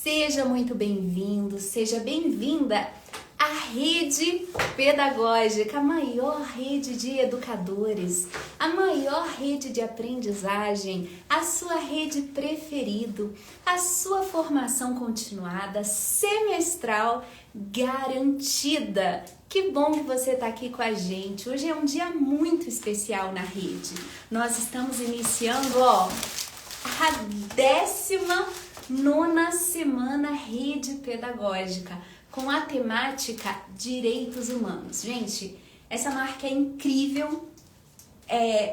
Seja muito bem-vindo, seja bem-vinda à Rede Pedagógica, a maior rede de educadores, a maior rede de aprendizagem, a sua rede preferida, a sua formação continuada, semestral, garantida. Que bom que você está aqui com a gente. Hoje é um dia muito especial na rede. Nós estamos iniciando, a 19ª semana Rede Pedagógica, com a temática Direitos Humanos. Gente, essa marca é incrível.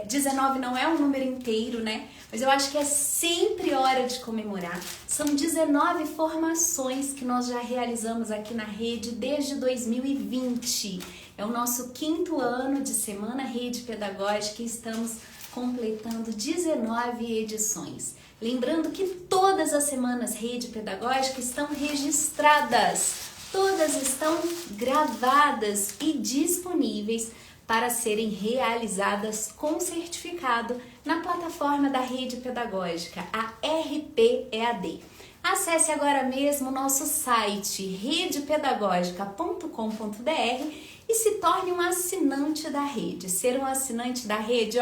19 não é um número inteiro, né? Mas eu acho que é sempre hora de comemorar. São 19 formações que nós já realizamos aqui na rede desde 2020. É o nosso 5º ano de Semana Rede Pedagógica e estamos completando 19 edições. Lembrando que todas as semanas Rede Pedagógica estão registradas, todas estão gravadas e disponíveis para serem realizadas com certificado na plataforma da Rede Pedagógica, a RPEAD. Acesse agora mesmo o nosso site redepedagogica.com.br e se torne um assinante da rede. Ser um assinante da rede,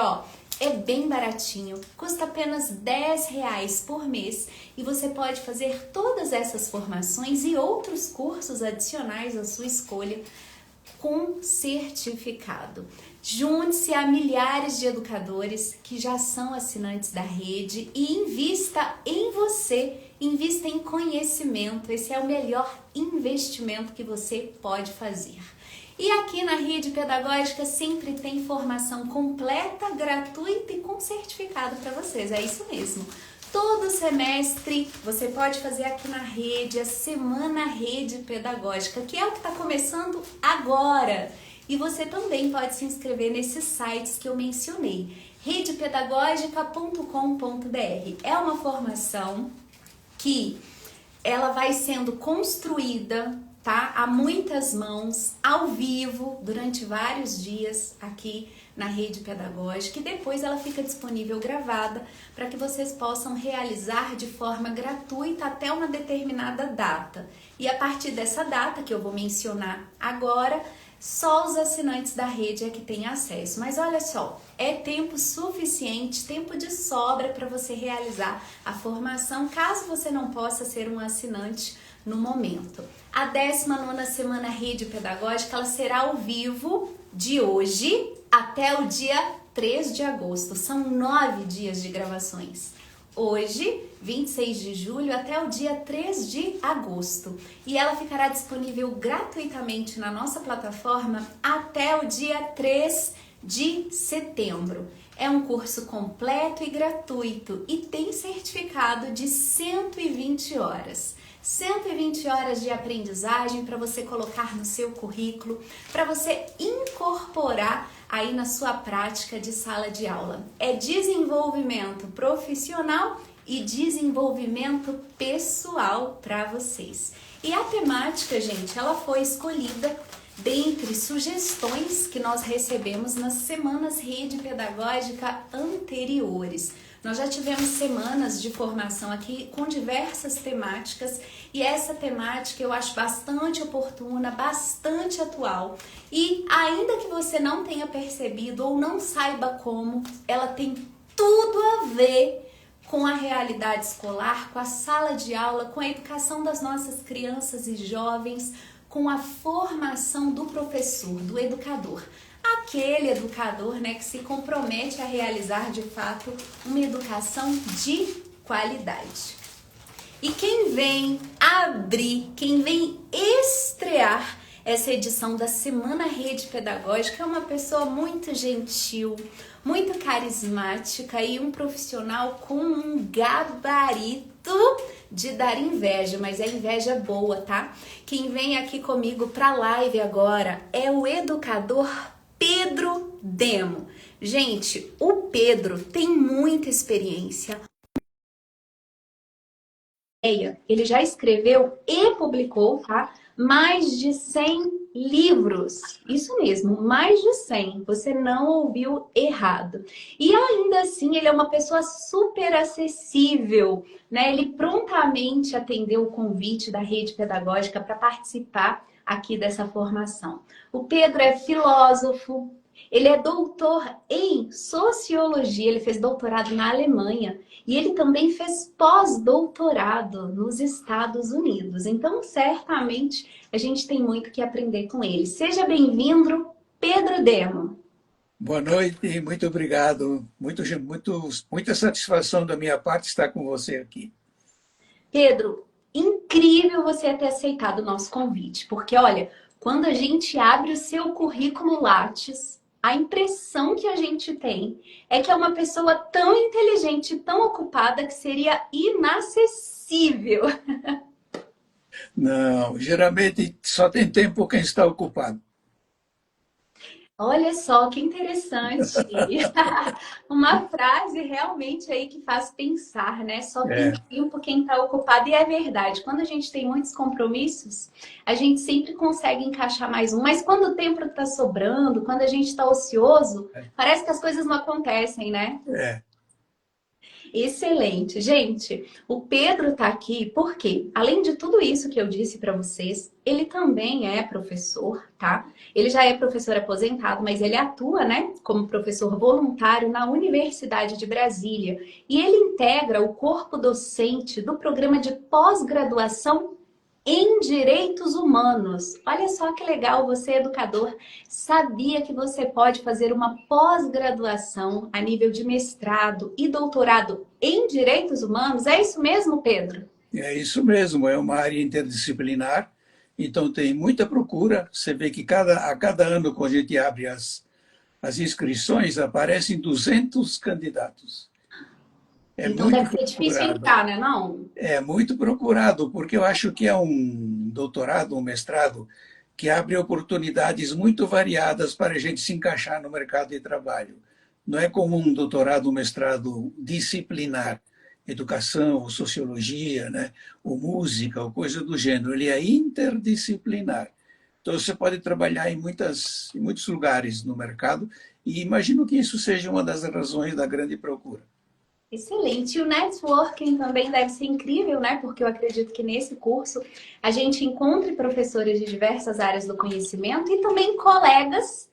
é bem baratinho, custa apenas R$10 por mês e você pode fazer todas essas formações e outros cursos adicionais à sua escolha com certificado. Junte-se a milhares de educadores que já são assinantes da rede e invista em você, invista em conhecimento. Esse é o melhor investimento que você pode fazer. E aqui na Rede Pedagógica sempre tem formação completa, gratuita e com certificado para vocês. É isso mesmo. Todo semestre você pode fazer aqui na rede a Semana Rede Pedagógica, que é o que está começando agora. E você também pode se inscrever nesses sites que eu mencionei, redepedagogica.com.br. É uma formação que ela vai sendo construída, tá? A muitas mãos, ao vivo, durante vários dias aqui na Rede Pedagógica, e depois ela fica disponível gravada para que vocês possam realizar de forma gratuita até uma determinada data. E a partir dessa data, que eu vou mencionar agora, só os assinantes da rede é que têm acesso. Mas olha só, é tempo suficiente, tempo de sobra para você realizar a formação, caso você não possa ser um assinante no momento. A 19ª Semana Rede Pedagógica, ela será ao vivo de hoje até o dia 3 de agosto. São 9 dias de gravações. Hoje, 26 de julho, até o dia 3 de agosto. E ela ficará disponível gratuitamente na nossa plataforma até o dia 3 de setembro. É um curso completo e gratuito e tem certificado de 120 horas. 120 horas de aprendizagem para você colocar no seu currículo, para você incorporar aí na sua prática de sala de aula. É desenvolvimento profissional e desenvolvimento pessoal para vocês. E a temática, gente, ela foi escolhida dentre sugestões que nós recebemos nas semanas Rede Pedagógica anteriores. Nós já tivemos semanas de formação aqui com diversas temáticas e essa temática eu acho bastante oportuna, bastante atual. E ainda que você não tenha percebido ou não saiba como, ela tem tudo a ver com a realidade escolar, com a sala de aula, com a educação das nossas crianças e jovens, com a formação do professor, do educador. Aquele educador, que se compromete a realizar de fato uma educação de qualidade. E quem vem abrir, quem vem estrear essa edição da Semana Rede Pedagógica é uma pessoa muito gentil, muito carismática e um profissional com um gabarito de dar inveja, mas é inveja boa, tá? Quem vem aqui comigo para a live agora é o educador Pedro Demo. Gente, o Pedro tem muita experiência. Ele já escreveu e publicou, tá? mais de 100 livros. Isso mesmo, mais de 100. Você não ouviu errado. E ainda assim, ele é uma pessoa super acessível, né? Ele prontamente atendeu o convite da rede pedagógica para participar aqui dessa formação. O Pedro é filósofo, ele é doutor em sociologia, ele fez doutorado na Alemanha e ele também fez pós-doutorado nos Estados Unidos. Então, certamente, a gente tem muito que aprender com ele. Seja bem-vindo, Pedro Demo. Boa noite, muito obrigado. Muita satisfação da minha parte estar com você aqui. Pedro, incrível você ter aceitado o nosso convite, porque olha, quando a gente abre o seu currículo Lattes, a impressão que a gente tem é que é uma pessoa tão inteligente, tão ocupada, que seria inacessível. Não, geralmente só tem tempo quem está ocupado. Olha só que interessante. Uma frase realmente aí que faz pensar, né? Só tem É, tempo quem está ocupado. E é verdade, quando a gente tem muitos compromissos, a gente sempre consegue encaixar mais um. Mas quando o tempo está sobrando, quando a gente está ocioso, parece que as coisas não acontecem, né? é. Excelente. Gente, o Pedro está aqui porque, além de tudo isso que eu disse para vocês, ele também é professor, tá? Ele já é professor aposentado, mas ele atua, né, como professor voluntário na Universidade de Brasília. E ele integra o corpo docente do programa de pós-graduação em direitos humanos. Olha só que legal, você, educador, sabia que você pode fazer uma pós-graduação a nível de mestrado e doutorado em direitos humanos? É isso mesmo, Pedro? É isso mesmo, é uma área interdisciplinar, então tem muita procura. Você vê que a cada ano, quando a gente abre as inscrições, aparecem 200 candidatos. É Então muito deve ser difícil procurado. entrar, né, não? É muito procurado, porque eu acho que é um doutorado, um mestrado, que abre oportunidades muito variadas para a gente se encaixar no mercado de trabalho. Não é como um doutorado, um mestrado disciplinar, educação, ou sociologia, né? Ou música, ou coisa do gênero. Ele é interdisciplinar. Então, você pode trabalhar em muitos lugares no mercado, e imagino que isso seja uma das razões da grande procura. Excelente. E o networking também deve ser incrível, né? Porque eu acredito que nesse curso a gente encontre professores de diversas áreas do conhecimento e também colegas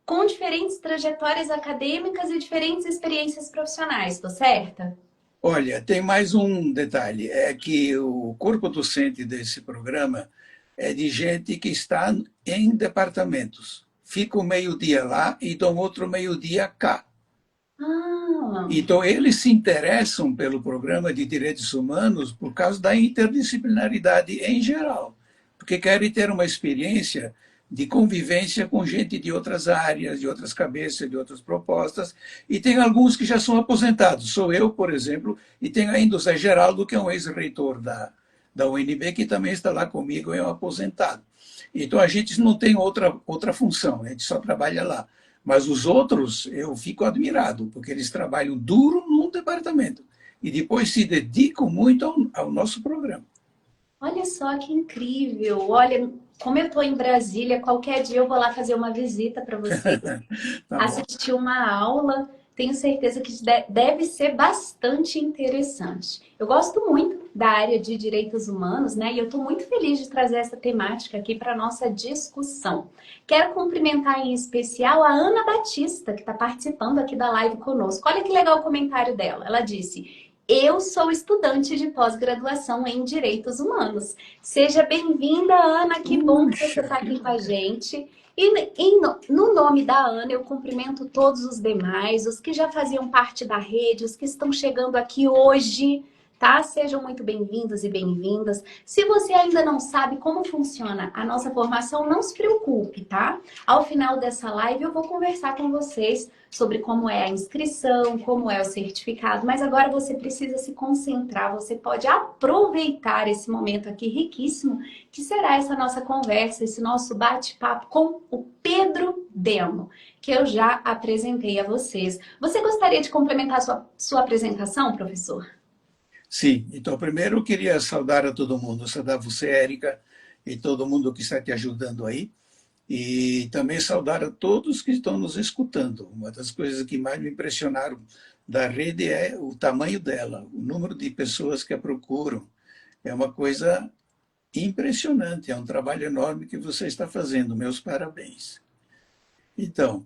com diferentes trajetórias acadêmicas e diferentes experiências profissionais, tô certa? Olha, tem mais um detalhe, é que o corpo docente desse programa é de gente que está em departamentos. Fica o meio-dia lá e dão outro meio-dia cá. Ah, Então, eles se interessam pelo programa de direitos humanos por causa da interdisciplinaridade em geral, porque querem ter uma experiência de convivência com gente de outras áreas, de outras cabeças, de outras propostas, e tem alguns que já são aposentados. Sou eu, por exemplo, e tem ainda o Zé Geraldo, que é um ex-reitor da UNB, que também está lá comigo, é um aposentado. Então, a gente não tem outra função, a gente só trabalha lá. Mas os outros, eu fico admirado, porque eles trabalham duro num departamento e depois se dedicam muito ao nosso programa. olha só que incrível. Olha, como eu tô em Brasília, qualquer dia eu vou lá fazer uma visita para você. Tá bom. Assistir uma aula, tenho certeza que deve ser bastante interessante. Eu gosto muito da área de direitos humanos, né? E eu estou muito feliz de trazer essa temática aqui para nossa discussão. Quero cumprimentar em especial a Ana Batista, que está participando aqui da live conosco. Olha que legal o comentário dela. Ela disse: eu sou estudante de pós-graduação em Direitos Humanos. Seja bem-vinda, Ana. Que bom que você Puxa, está que aqui com a legal. gente. No nome da Ana, eu cumprimento todos os demais, os que já faziam parte da rede, os que estão chegando aqui hoje, tá? Sejam muito bem-vindos e bem-vindas. Se você ainda não sabe como funciona a nossa formação, não se preocupe, tá? Ao final dessa live, eu vou conversar com vocês sobre como é a inscrição, como é o certificado, mas agora você precisa se concentrar, você pode aproveitar esse momento aqui riquíssimo que será essa nossa conversa, esse nosso bate-papo com o Pedro Demo, que eu já apresentei a vocês. Você gostaria de complementar a sua apresentação, professor? Sim, então primeiro eu queria saudar a todo mundo, saudar você, Érica, e todo mundo que está te ajudando aí. E também saudar a todos que estão nos escutando. Uma das coisas que mais me impressionaram da rede é o tamanho dela, o número de pessoas que a procuram. É uma coisa impressionante, é um trabalho enorme que você está fazendo. Meus parabéns. Então,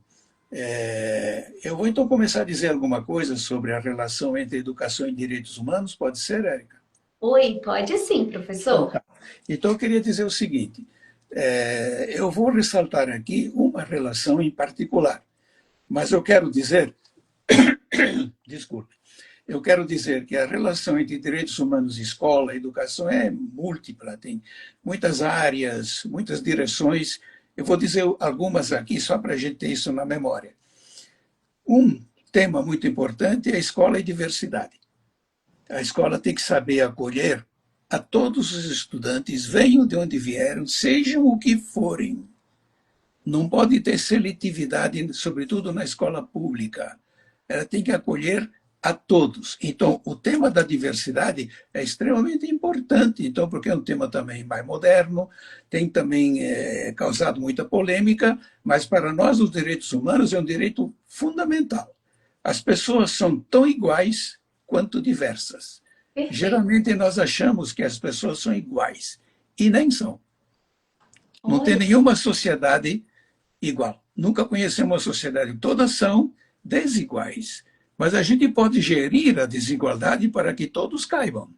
eu vou então começar a dizer alguma coisa sobre a relação entre educação e direitos humanos. Pode ser, Érica? Oi, pode sim, Então, professor. tá. Então, eu queria dizer o seguinte: eu vou ressaltar aqui uma relação em particular, mas eu quero dizer, desculpe, eu quero dizer que a relação entre direitos humanos e escola, e educação é múltipla, tem muitas áreas, muitas direções. Eu vou dizer algumas aqui só para a gente ter isso na memória. Um tema muito importante é a escola e diversidade. A escola tem que saber acolher a todos os estudantes, venham de onde vieram, sejam o que forem. Não pode ter seletividade, sobretudo na escola pública. Ela tem que acolher a todos. Então, o tema da diversidade é extremamente importante, então, porque é um tema também mais moderno, tem também causado muita polêmica, mas para nós, os direitos humanos, é um direito fundamental. As pessoas são tão iguais quanto diversas. Perfeito. Geralmente, nós achamos que as pessoas são iguais, e nem são. Não tem Olha, nenhuma sociedade igual. Nunca conhecemos uma sociedade. Todas são desiguais. Mas a gente pode gerir a desigualdade para que todos caibam.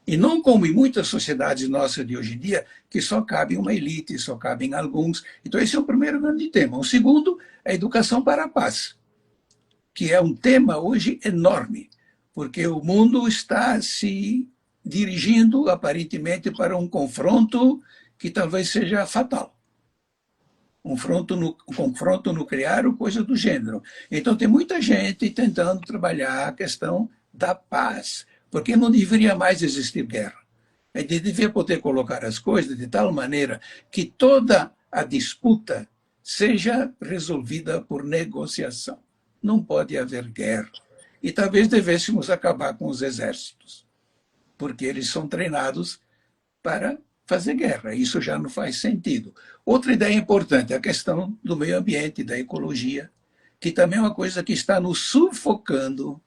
E não como em muitas sociedades nossas de hoje em dia, que só cabe uma elite, só cabem alguns. Então, esse é o primeiro grande tema. O segundo é a educação para a paz, que é um tema hoje enorme, porque o mundo está se dirigindo, aparentemente, para um confronto que talvez seja fatal. Um confronto nuclear ou coisa do gênero. Então, tem muita gente tentando trabalhar a questão da paz, porque não deveria mais existir guerra. A gente devia poder colocar as coisas de tal maneira que toda a disputa seja resolvida por negociação. Não pode haver guerra. E talvez devêssemos acabar com os exércitos, porque eles são treinados para fazer guerra. Isso já não faz sentido. Outra ideia importante é a questão do meio ambiente, da ecologia, que também é uma coisa que está nos sufocando.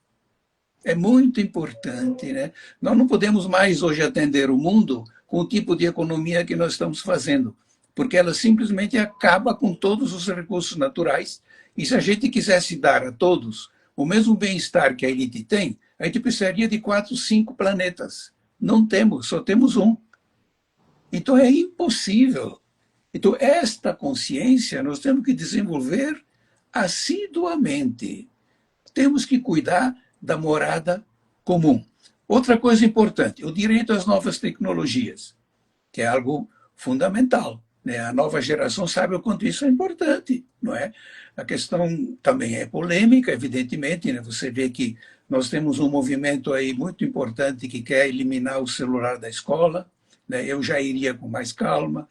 É muito importante, né? Nós não podemos mais hoje atender o mundo com o tipo de economia que nós estamos fazendo, porque ela simplesmente acaba com todos os recursos naturais. E se a gente quisesse dar a todos o mesmo bem-estar que a elite tem, a gente precisaria de 4, 5 planetas. Não temos, só temos um. Então é impossível. Então, esta consciência nós temos que desenvolver assiduamente. Temos que cuidar da morada comum. Outra coisa importante, o direito às novas tecnologias, que é algo fundamental. Né? A nova geração sabe o quanto isso é importante, não é? A questão também é polêmica, evidentemente. Né? Você vê que nós temos um movimento aí muito importante que quer eliminar o celular da escola. Né? Eu já iria com mais calma,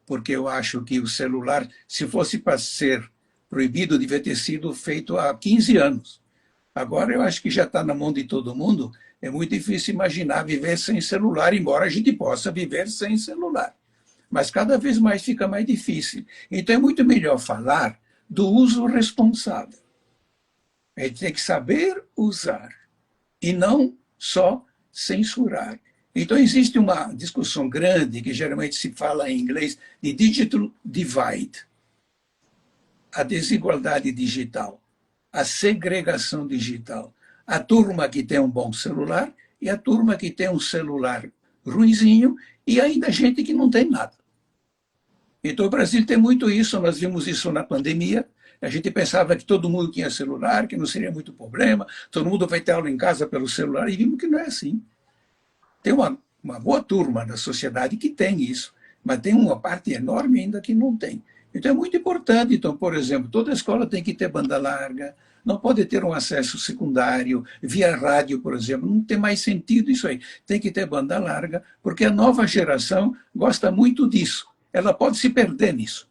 porque eu acho que o celular, se fosse para ser proibido, devia ter sido feito há 15 anos. Agora eu acho que já está na mão de todo mundo. É muito difícil imaginar viver sem celular, embora a gente possa viver sem celular. Mas cada vez mais fica mais difícil. Então é muito melhor falar do uso responsável. A gente tem que saber usar e não só censurar. Então existe uma discussão grande que geralmente se fala em inglês de digital divide, a desigualdade digital, a segregação digital. A turma que tem um bom celular e a turma que tem um celular ruinzinho e ainda gente que não tem nada. Então o Brasil tem muito isso, nós vimos isso na pandemia. A gente pensava que todo mundo tinha celular, que não seria muito problema, todo mundo vai ter aula em casa pelo celular, e vimos que não é assim. Tem uma boa turma da sociedade que tem isso, mas tem uma parte enorme ainda que não tem. Então é muito importante. Então, por exemplo, toda escola tem que ter banda larga, não pode ter um acesso secundário, via rádio, por exemplo, não tem mais sentido isso aí. Tem que ter banda larga, porque a nova geração gosta muito disso. Ela pode se perder nisso.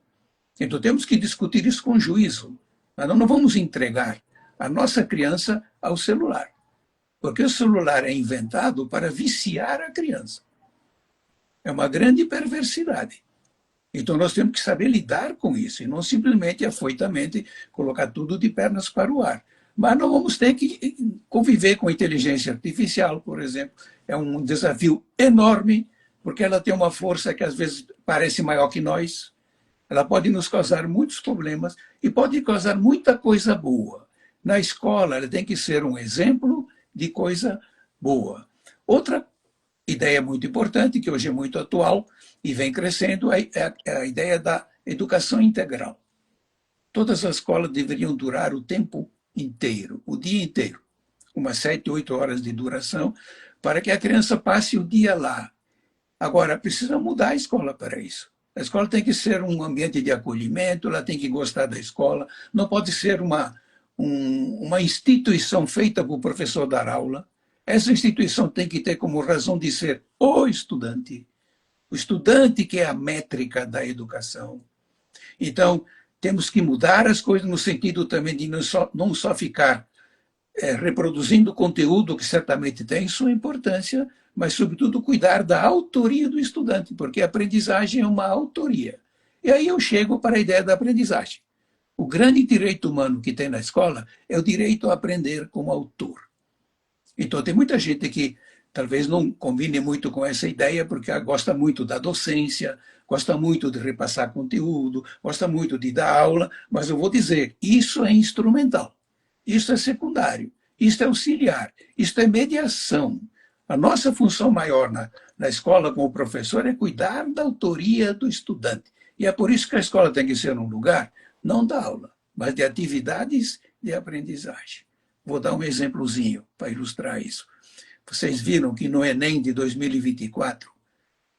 Então temos que discutir isso com juízo. Nós não vamos entregar a nossa criança ao celular, porque o celular é inventado para viciar a criança. É uma grande perversidade. Então, nós temos que saber lidar com isso e não simplesmente, afoitamente, colocar tudo de pernas para o ar. Mas nós vamos ter que conviver com a inteligência artificial, por exemplo. É um desafio enorme, porque ela tem uma força que às vezes parece maior que nós. Ela pode nos causar muitos problemas e pode causar muita coisa boa. Na escola, ela tem que ser um exemplo de coisa boa. Outra ideia muito importante, que hoje é muito atual e vem crescendo, é a ideia da educação integral. Todas as escolas deveriam durar o tempo inteiro, o dia inteiro, umas 7, 8 horas de duração, para que a criança passe o dia lá. Agora, precisa mudar a escola para isso. A escola tem que ser um ambiente de acolhimento, ela tem que gostar da escola, não pode ser uma instituição feita para o professor dar aula. Essa instituição tem que ter como razão de ser o estudante que é a métrica da educação. Então, temos que mudar as coisas no sentido também de não só ficar reproduzindo conteúdo que certamente tem sua importância, mas, sobretudo, cuidar da autoria do estudante, porque a aprendizagem é uma autoria. E aí eu chego para a ideia da aprendizagem. O grande direito humano que tem na escola é o direito a aprender como autor. Então, tem muita gente que talvez não combine muito com essa ideia, porque gosta muito da docência, gosta muito de repassar conteúdo, gosta muito de dar aula, mas eu vou dizer, isso é instrumental, isso é secundário, isso é auxiliar, isso é mediação. A nossa função maior na escola como professor é cuidar da autoria do estudante. E é por isso que a escola tem que ser um lugar, não da aula, mas de atividades de aprendizagem. Vou dar um exemplozinho para ilustrar isso. Vocês viram que no Enem de 2024,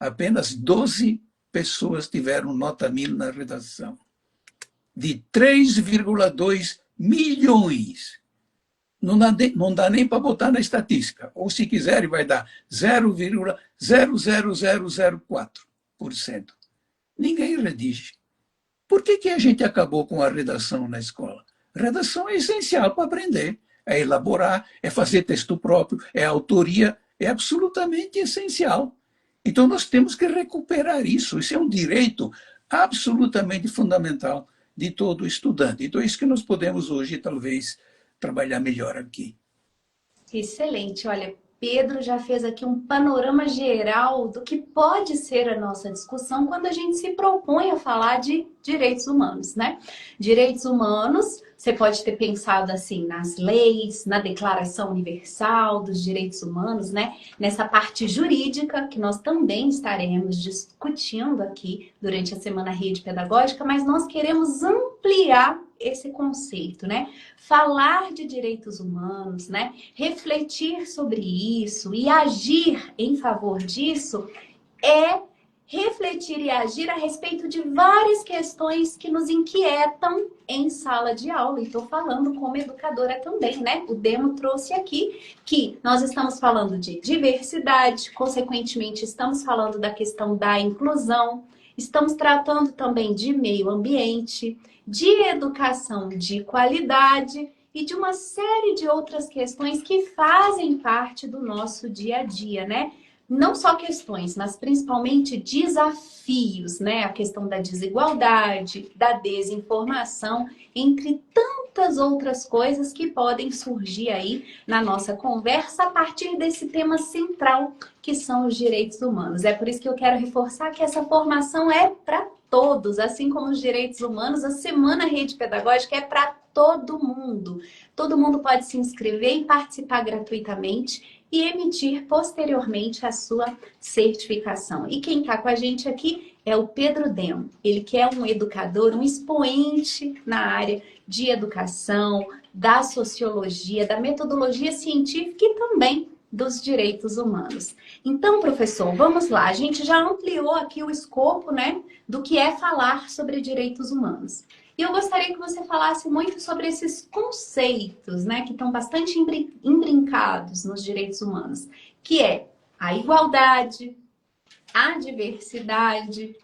apenas 12 pessoas tiveram nota 1000 na redação. De 3,2 milhões. Não dá nem para botar na estatística. Ou, se quiserem, vai dar 0,00004%. Ninguém redige. Por que a gente acabou com a redação na escola? Redação é essencial para aprender. É elaborar, é fazer texto próprio, é autoria, é absolutamente essencial. Então, nós temos que recuperar isso. Isso é um direito absolutamente fundamental de todo estudante. Então, é isso que nós podemos hoje, talvez, trabalhar melhor aqui. Excelente. Olha, Pedro já fez aqui um panorama geral do que pode ser a nossa discussão quando a gente se propõe a falar de direitos humanos, né? Direitos humanos, você pode ter pensado assim nas leis, na Declaração Universal dos Direitos Humanos, né? Nessa parte jurídica que nós também estaremos discutindo aqui durante a Semana Rede Pedagógica, mas nós queremos ampliar esse conceito, né? Falar de direitos humanos, né? Refletir sobre isso e agir em favor disso é refletir e agir a respeito de várias questões que nos inquietam em sala de aula. E estou falando como educadora também, né? O Demo trouxe aqui que nós estamos falando de diversidade, consequentemente estamos falando da questão da inclusão, estamos tratando também de meio ambiente, de educação de qualidade e de uma série de outras questões que fazem parte do nosso dia a dia, né? Não só questões, mas principalmente desafios, né? A questão da desigualdade, da desinformação, entre tantas outras coisas que podem surgir aí na nossa conversa a partir desse tema central, que são os direitos humanos. É por isso que eu quero reforçar que essa formação é para todos, assim como os direitos humanos, a Semana Rede Pedagógica é para todo mundo. Todo mundo pode se inscrever e participar gratuitamente e emitir posteriormente a sua certificação. E quem está com a gente aqui é o Pedro Demo. Ele que é um educador, um expoente na área de educação, da sociologia, da metodologia científica e também dos direitos humanos. Então, professor, vamos lá. A gente já ampliou aqui o escopo, né, do que é falar sobre direitos humanos. E eu gostaria que você falasse muito sobre esses conceitos, né, que estão bastante embrincados nos direitos humanos, que é a igualdade, a diversidade,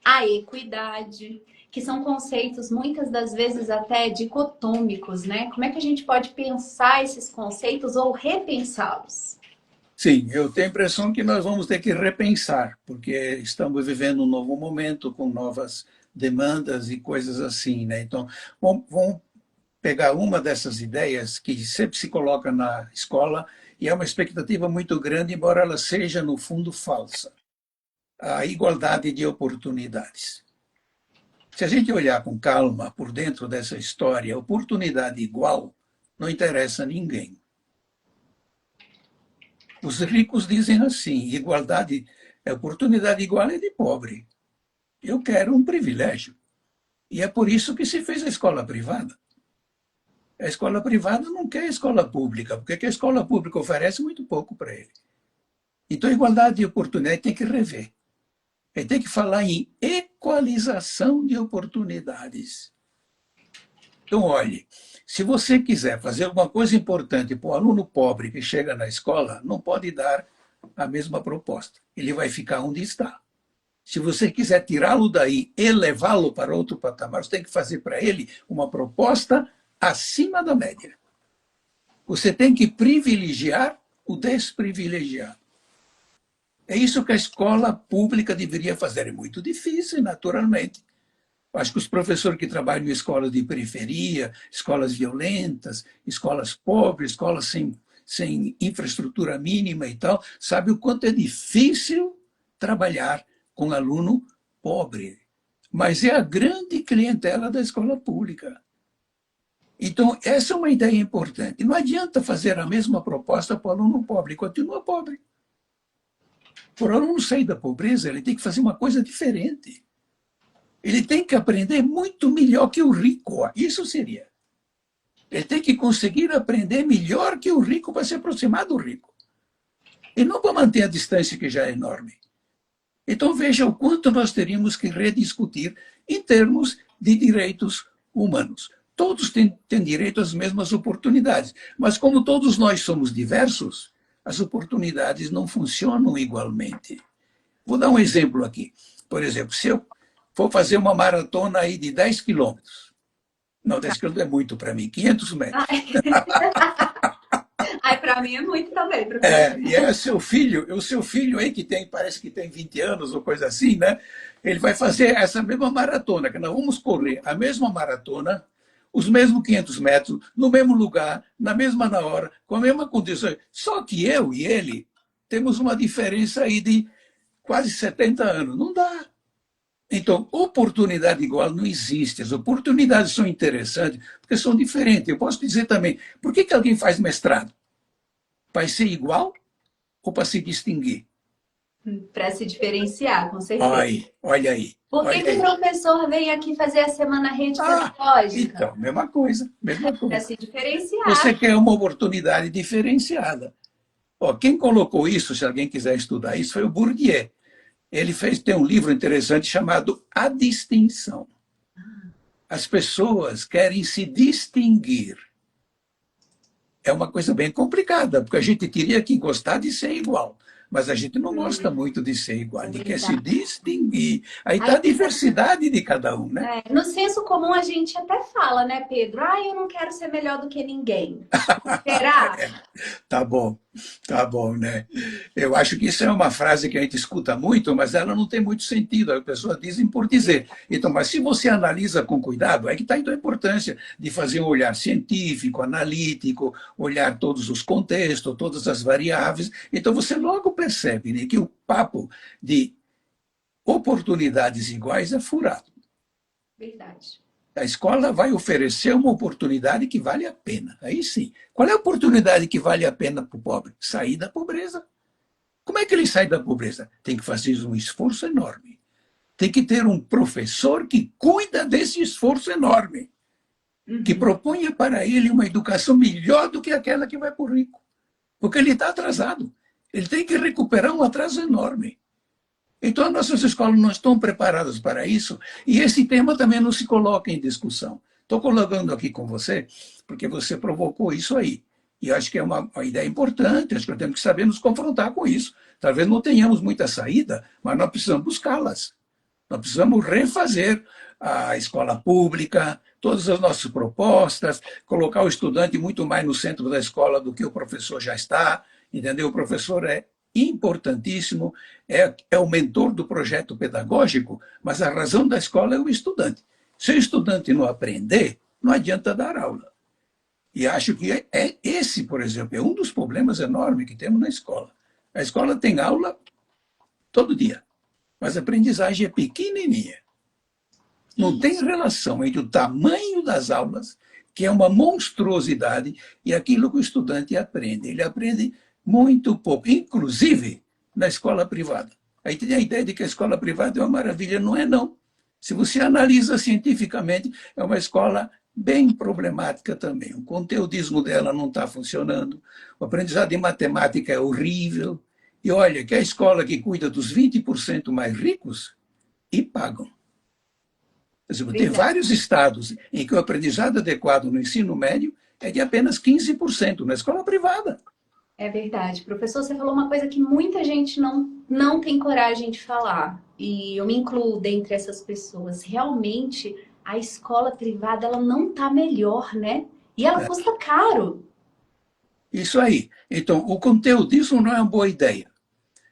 a equidade, que são conceitos muitas das vezes até dicotômicos, né? Como é que a gente pode pensar esses conceitos ou repensá-los? Sim, eu tenho a impressão que nós vamos ter que repensar, porque estamos vivendo um novo momento com novas demandas e coisas assim, né? Então, vamos pegar uma dessas ideias que sempre se coloca na escola e é uma expectativa muito grande, embora ela seja, no fundo, falsa. A igualdade de oportunidades. Se a gente olhar com calma por dentro dessa história, oportunidade igual não interessa a ninguém. Os ricos dizem assim: igualdade, oportunidade igual é de pobre. Eu quero um privilégio. E é por isso que se fez a escola privada. A escola privada não quer a escola pública, porque a escola pública oferece muito pouco para ele. Então, a igualdade de oportunidade tem que rever. Ele tem que falar em equalização de oportunidades. Então, olhe, se você quiser fazer alguma coisa importante para o aluno pobre que chega na escola, não pode dar a mesma proposta. Ele vai ficar onde está. Se você quiser tirá-lo daí e levá-lo para outro patamar, você tem que fazer para ele uma proposta acima da média. Você tem que privilegiar o desprivilegiado. É isso que a escola pública deveria fazer. É muito difícil, naturalmente. Acho que os professores que trabalham em escolas de periferia, escolas violentas, escolas pobres, escolas sem infraestrutura mínima e tal, sabem o quanto é difícil trabalhar com aluno pobre. Mas é a grande clientela da escola pública. Então, essa é uma ideia importante. Não adianta fazer a mesma proposta para o aluno pobre, ele continua pobre. Para o aluno sair da pobreza, ele tem que fazer uma coisa diferente. Ele tem que aprender muito melhor que o rico. Isso seria. Ele tem que conseguir aprender melhor que o rico para se aproximar do rico. E não para manter a distância que já é enorme. Então veja o quanto nós teríamos que rediscutir em termos de direitos humanos. Todos têm direito às mesmas oportunidades, mas como todos nós somos diversos, as oportunidades não funcionam igualmente. Vou dar um exemplo aqui. Por exemplo, se eu for fazer uma maratona aí de 10 quilômetros, não, 10 quilômetros é muito para mim, 500 metros. Ai, para mim é muito também, É, professor. e é o seu filho aí que tem, parece que tem 20 anos ou coisa assim, né? Ele vai fazer essa mesma maratona, que nós vamos correr a mesma maratona, os mesmos 500 metros, no mesmo lugar, na mesma hora, com a mesma condição. Só que eu e ele temos uma diferença aí de quase 70 anos. Não dá. Então, oportunidade igual não existe. As oportunidades são interessantes porque são diferentes. Eu posso dizer também, por que alguém faz mestrado? Para ser igual ou para se distinguir? Para se diferenciar, com certeza. Ai, olha aí, Por que olha que o aí. professor vem aqui fazer a semana rede Ah, pedagógica? então, mesma coisa, mesma Para coisa. se diferenciar. Você quer uma oportunidade diferenciada. Ó, quem colocou isso, se alguém quiser estudar isso, foi o Bourdieu. Ele tem um livro interessante chamado A Distinção. As pessoas querem se distinguir. É uma coisa bem complicada, porque a gente teria que gostar de ser igual. Mas a gente não gosta muito de ser igual, a É gente quer se verdade. distinguir. Aí está Aí, a diversidade de cada um, né? no senso comum a gente até fala, né, Pedro? Ah, eu não quero ser melhor do que ninguém. Será? Tá bom, né? Eu acho que isso é uma frase que a gente escuta muito, mas ela não tem muito sentido. As pessoas dizem por dizer. Então, mas se você analisa com cuidado, é que está então a importância de fazer um olhar científico, analítico, olhar todos os contextos, todas as variáveis. Então, você logo percebe, né, que o papo de oportunidades iguais é furado. Verdade. A escola vai oferecer uma oportunidade que vale a pena. Aí sim. Qual é a oportunidade que vale a pena para o pobre? Sair da pobreza. Como é que ele sai da pobreza? Tem que fazer um esforço enorme. Tem que ter um professor que cuida desse esforço enorme, que Uhum. proponha para ele uma educação melhor do que aquela que vai para o rico. Porque ele está atrasado. Ele tem que recuperar um atraso enorme. Então, as nossas escolas não estão preparadas para isso e esse tema também não se coloca em discussão. Estou colocando aqui com você porque você provocou isso aí. E acho que é uma ideia importante, acho que nós temos que saber nos confrontar com isso. Talvez não tenhamos muita saída, mas nós precisamos buscá-las. Nós precisamos refazer a escola pública, todas as nossas propostas, colocar o estudante muito mais no centro da escola do que o professor já está. entendeu? O professor é importantíssimo, é o mentor do projeto pedagógico, mas a razão da escola é o estudante. Se o estudante não aprender, não adianta dar aula. E acho que esse, por exemplo, é um dos problemas enormes que temos na escola. A escola tem aula todo dia, mas a aprendizagem é pequenininha. Não tem relação entre o tamanho das aulas, que é uma monstruosidade, e aquilo que o estudante aprende. Ele aprende muito pouco, inclusive na escola privada. Aí tem a ideia de que a escola privada é uma maravilha. Não é, não. Se você analisa cientificamente, é uma escola bem problemática também. O conteudismo dela não está funcionando, o aprendizado de matemática é horrível. E olha, que é a escola que cuida dos 20% mais ricos e pagam. Tem vários estados em que o aprendizado adequado no ensino médio é de apenas 15% na escola privada. É verdade. Professor, você falou uma coisa que muita gente não tem coragem de falar. E eu me incluo dentre essas pessoas. Realmente, a escola privada, ela não tá melhor, né? E ela custa caro. Isso aí. Então, o conteudismo não é uma boa ideia.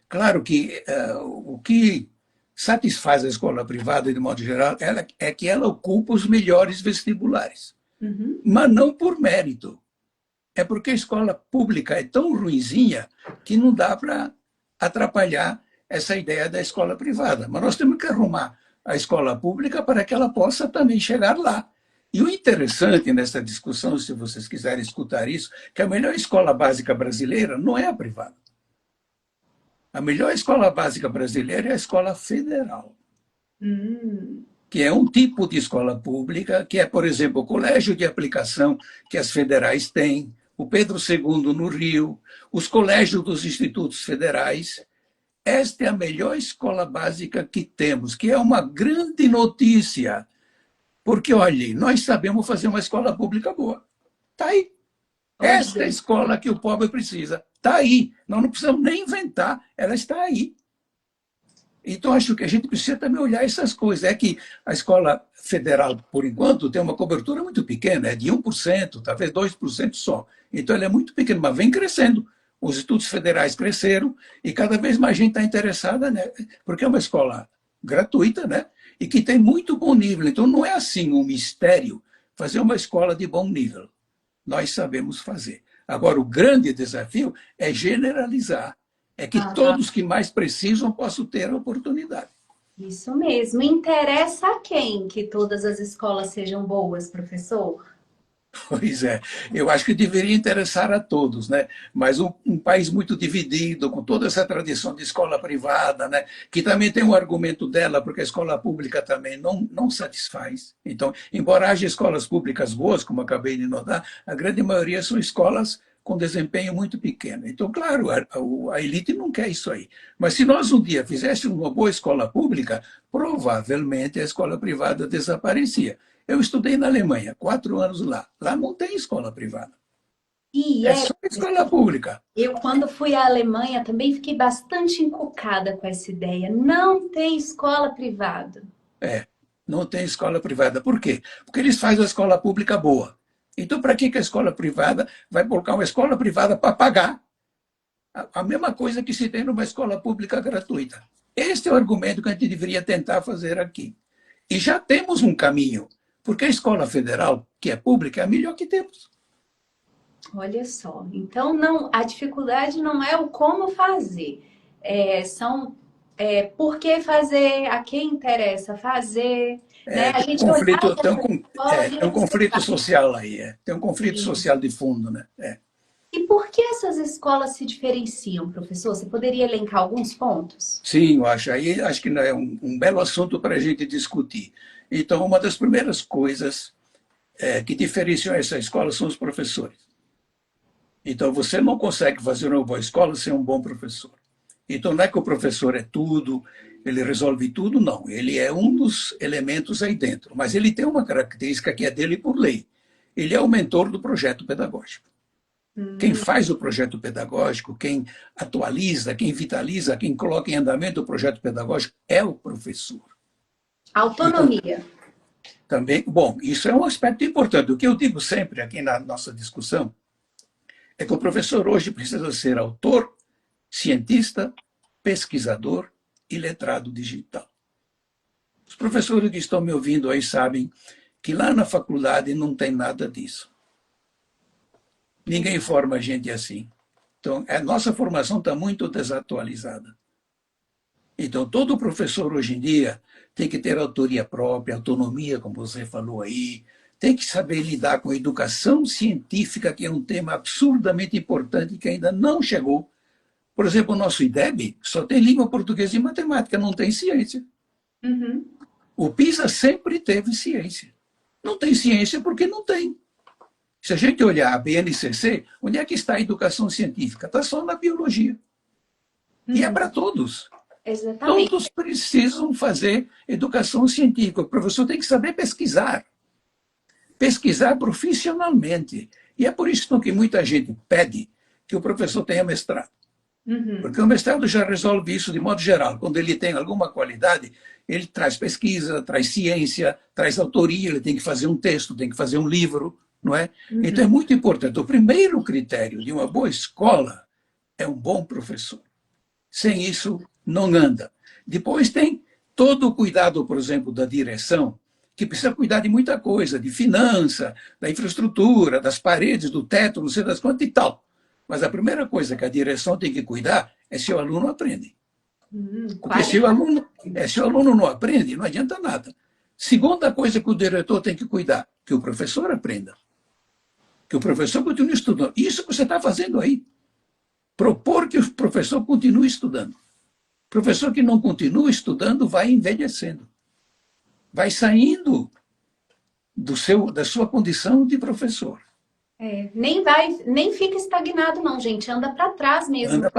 Claro que o que satisfaz a escola privada, de modo geral, é que ela ocupa os melhores vestibulares. Uhum. Mas não por mérito. É porque a escola pública é tão ruinzinha que não dá para atrapalhar essa ideia da escola privada. Mas nós temos que arrumar a escola pública para que ela possa também chegar lá. E o interessante nessa discussão, se vocês quiserem escutar isso, que a melhor escola básica brasileira não é a privada. A melhor escola básica brasileira é a escola federal, que é um tipo de escola pública, que é, por exemplo, o colégio de aplicação que as federais têm, o Pedro II no Rio, os colégios dos institutos federais. Esta é a melhor escola básica que temos, que é uma grande notícia, porque, olhe, nós sabemos fazer uma escola pública boa. Está aí. Esta é a escola que o pobre precisa. Está aí. Nós não precisamos nem inventar, ela está aí. Então, acho que a gente precisa também olhar essas coisas. É que a escola federal, por enquanto, tem uma cobertura muito pequena, é de 1%, talvez 2% só. Então, ela é muito pequena, mas vem crescendo. Os institutos federais cresceram e cada vez mais gente está interessada, né? Porque é uma escola gratuita, né? E que tem muito bom nível. Então, não é assim um mistério fazer uma escola de bom nível. Nós sabemos fazer. Agora, o grande desafio é generalizar. É que todos que mais precisam possam ter a oportunidade. Isso mesmo. Interessa a quem que todas as escolas sejam boas, professor? Pois é, eu acho que deveria interessar a todos, né? Mas um país muito dividido, com toda essa tradição de escola privada, né? Que também tem um argumento dela, porque a escola pública também não satisfaz. Então, embora haja escolas públicas boas, como acabei de notar, a grande maioria são escolas com desempenho muito pequeno. Então, claro, a elite não quer isso aí. Mas se nós um dia fizéssemos uma boa escola pública, provavelmente a escola privada desaparecia. Eu estudei na Alemanha, 4 anos lá. Lá não tem escola privada. É só escola pública. Eu, quando fui à Alemanha, também fiquei bastante encucada com essa ideia. Não tem escola privada. Não tem escola privada. Por quê? Porque eles fazem a escola pública boa. Então, para que a escola privada vai colocar uma escola privada para pagar a mesma coisa que se tem numa escola pública gratuita? Este é o argumento que a gente deveria tentar fazer aqui. E já temos um caminho, porque a escola federal, que é pública, é a melhor que temos. Olha só. Então, não, a dificuldade não é o como fazer. Por que fazer, a quem interessa fazer. Né? A gente tem um conflito social aí. Tem um conflito social de fundo, né? E por que essas escolas se diferenciam, professor? Você poderia elencar alguns pontos? Sim, eu acho. Aí acho que é um belo assunto para a gente discutir. Então, uma das primeiras coisas que diferenciam essa escola são os professores. Então, você não consegue fazer uma boa escola sem um bom professor. Então, não é que o professor é tudo, ele resolve tudo, não. Ele é um dos elementos aí dentro. Mas ele tem uma característica que é dele por lei. Ele é o mentor do projeto pedagógico. Quem faz o projeto pedagógico, quem atualiza, quem vitaliza, quem coloca em andamento o projeto pedagógico é o professor. Autonomia. Então, também, bom, isso é um aspecto importante. O que eu digo sempre aqui na nossa discussão É que o professor hoje precisa ser autor, cientista, pesquisador e letrado digital. Os professores que estão me ouvindo aí sabem que lá na faculdade não tem nada disso. Ninguém forma a gente assim. Então, a nossa formação está muito desatualizada. Então, todo professor hoje em dia tem que ter autoria própria, autonomia, como você falou aí, tem que saber lidar com a educação científica, que é um tema absurdamente importante que ainda não chegou. Por exemplo, o nosso IDEB só tem língua portuguesa e matemática, não tem ciência. Uhum. O PISA sempre teve ciência. Não tem ciência porque não tem. Se a gente olhar a BNCC, onde é que está a educação científica? Está só na biologia. E é para todos. Exatamente. Todos precisam fazer educação científica. O professor tem que saber pesquisar. Pesquisar profissionalmente. E é por isso que muita gente pede que o professor tenha mestrado. Porque o mestrado já resolve isso de modo geral. Quando ele tem alguma qualidade, ele traz pesquisa, traz ciência, traz autoria, ele tem que fazer um texto, tem que fazer um livro, não é? Então é muito importante. O primeiro critério de uma boa escola é um bom professor. Sem isso, não anda. Depois tem todo o cuidado, por exemplo, da direção, que precisa cuidar de muita coisa, de finança, da infraestrutura, das paredes, do teto, não sei das quantas e tal. Mas a primeira coisa que a direção tem que cuidar é se o aluno aprende. Porque se o aluno não aprende, não adianta nada. Segunda coisa que o diretor tem que cuidar, que o professor aprenda. Que o professor continue estudando. Isso que você está fazendo aí. Propor que o professor continue estudando. O professor que não continua estudando vai envelhecendo. Vai saindo da sua condição de professor. Nem fica estagnado, não, gente. Anda para trás mesmo. Anda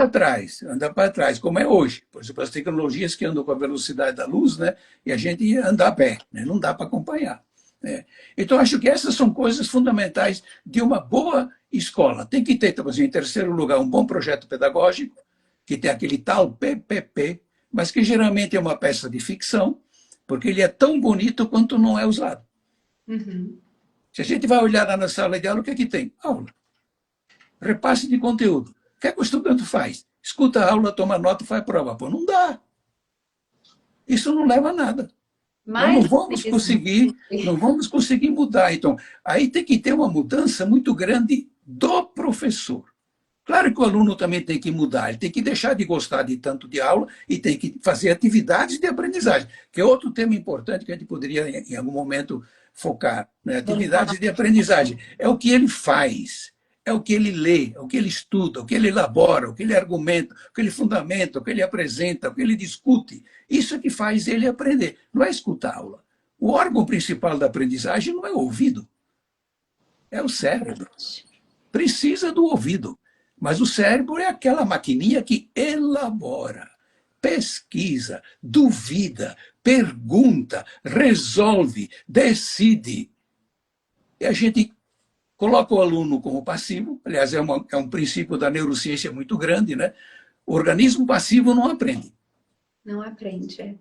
para trás, como é hoje. Por exemplo, as tecnologias que andam com a velocidade da luz, né? E a gente anda a pé, né? Não dá para acompanhar. Né? Então, acho que essas são coisas fundamentais de uma boa escola. Tem que ter, então, em terceiro lugar, um bom projeto pedagógico, que tem aquele tal PPP, mas que geralmente é uma peça de ficção, porque ele é tão bonito quanto não é usado. Se a gente vai olhar lá na sala de aula, o que é que tem? Aula. Repasse de conteúdo. O que é que o estudante faz? Escuta a aula, toma nota e faz prova. Pô, não dá. Isso não leva a nada. Nós não vamos conseguir mudar. Então, aí tem que ter uma mudança muito grande do professor. Claro que o aluno também tem que mudar, ele tem que deixar de gostar de tanto de aula e tem que fazer atividades de aprendizagem, que é outro tema importante que a gente poderia, em algum momento, focar. Né? Atividades de aprendizagem. É o que ele faz, é o que ele lê, é o que ele estuda, o que ele elabora, o que ele argumenta, o que ele fundamenta, o que ele apresenta, o que ele discute. Isso é que faz ele aprender. Não é escutar a aula. O órgão principal da aprendizagem não é o ouvido, é o cérebro. Precisa do ouvido. Mas o cérebro é aquela maquininha que elabora, pesquisa, duvida, pergunta, resolve, decide. E a gente coloca o aluno como passivo, aliás, é um princípio da neurociência muito grande, né? O organismo passivo não aprende. Não aprende.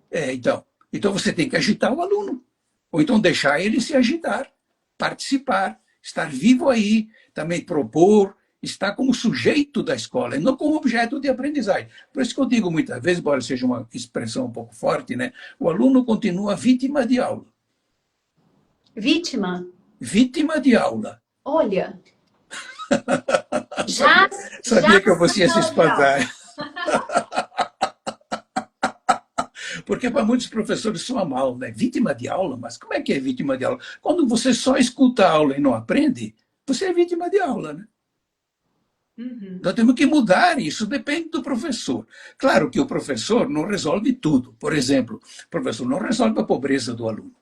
Então você tem que agitar o aluno. Ou então deixar ele se agitar, participar, estar vivo aí, também propor, está como sujeito da escola, e não como objeto de aprendizagem. Por isso que eu digo muitas vezes, embora seja uma expressão um pouco forte, né? O aluno continua vítima de aula. Vítima? Vítima de aula. Olha. Sabia que eu fosse se espantar. Porque para muitos professores soa mal, né? Vítima de aula? Mas como é que é vítima de aula? Quando você só escuta a aula e não aprende, você é vítima de aula, né? Nós temos que mudar isso, depende do professor. Claro que o professor não resolve tudo. Por exemplo, o professor não resolve a pobreza do aluno.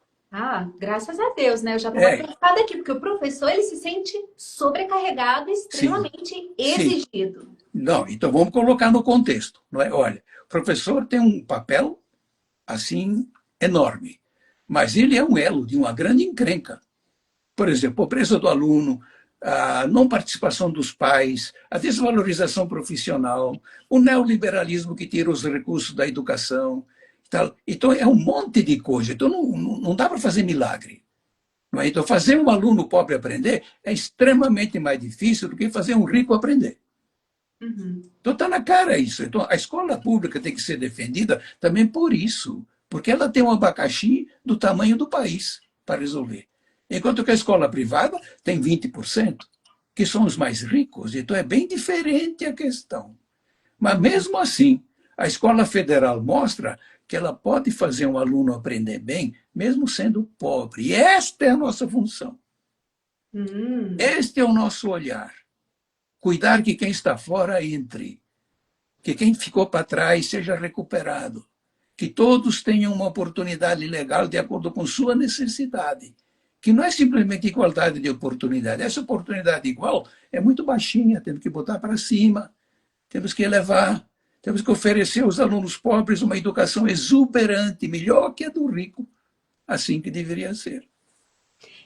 Graças a Deus, né? Eu já estava preocupada aqui, porque o professor ele se sente sobrecarregado e extremamente exigido. Não, então vamos colocar no contexto. Não é? Olha, o professor tem um papel assim enorme, mas ele é um elo de uma grande encrenca. Por exemplo, pobreza do aluno, a não participação dos pais, a desvalorização profissional, o neoliberalismo que tira os recursos da educação. Então, é um monte de coisa. Então, não dá para fazer milagre. Não é? Então, fazer um aluno pobre aprender é extremamente mais difícil do que fazer um rico aprender. Uhum. Então, está na cara isso. Então, a escola pública tem que ser defendida também por isso, porque ela tem um abacaxi do tamanho do país para resolver. Enquanto que a escola privada tem 20%, que são os mais ricos. Então, é bem diferente a questão. Mas, mesmo assim, a escola federal mostra que ela pode fazer um aluno aprender bem, mesmo sendo pobre. E esta é a nossa função. Este é o nosso olhar. Cuidar que quem está fora entre, que quem ficou para trás seja recuperado, que todos tenham uma oportunidade legal de acordo com sua necessidade, que não é simplesmente igualdade de oportunidade. Essa oportunidade igual é muito baixinha, temos que botar para cima, temos que elevar, temos que oferecer aos alunos pobres uma educação exuberante, melhor que a do rico, assim que deveria ser.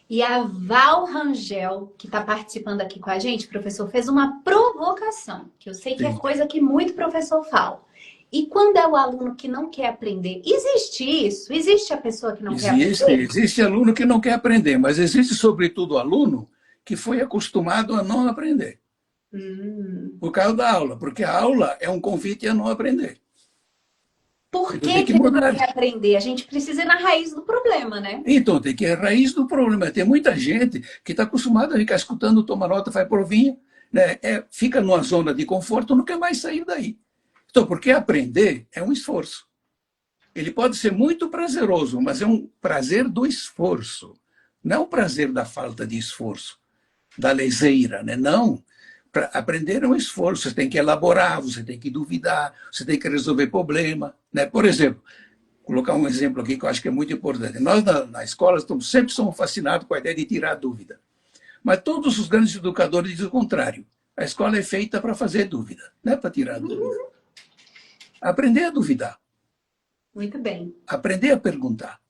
E a Val Rangel, que está participando aqui com a gente, professor, fez uma provocação, que eu sei que é Sim. coisa que muito professor fala. E quando é o aluno que não quer aprender, existe isso? Existe a pessoa que não quer aprender? Existe aluno que não quer aprender, mas existe, sobretudo, aluno que foi acostumado a não aprender, por causa da aula, porque a aula é um convite a não aprender. Por Então tem que que que ele não mudar. quer aprender? A gente precisa ir na raiz do problema, né? Então tem que ir a raiz do problema. Tem muita gente que está acostumada a ficar escutando, toma nota, faz provinha, né? Fica numa zona de conforto, não quer mais sair daí. Então, porque aprender é um esforço. Ele pode ser muito prazeroso, mas é um prazer do esforço, não é um prazer da falta de esforço, da leseira, né? Não. Para aprender é um esforço, você tem que elaborar, você tem que duvidar, você tem que resolver problema, né? Por exemplo, colocar um exemplo aqui que eu acho que é muito importante. Nós, na escola, sempre somos fascinados com a ideia de tirar a dúvida. Mas todos os grandes educadores dizem o contrário. A escola é feita para fazer dúvida, não é para tirar a dúvida. Aprender a duvidar, Muito bem. aprender a perguntar,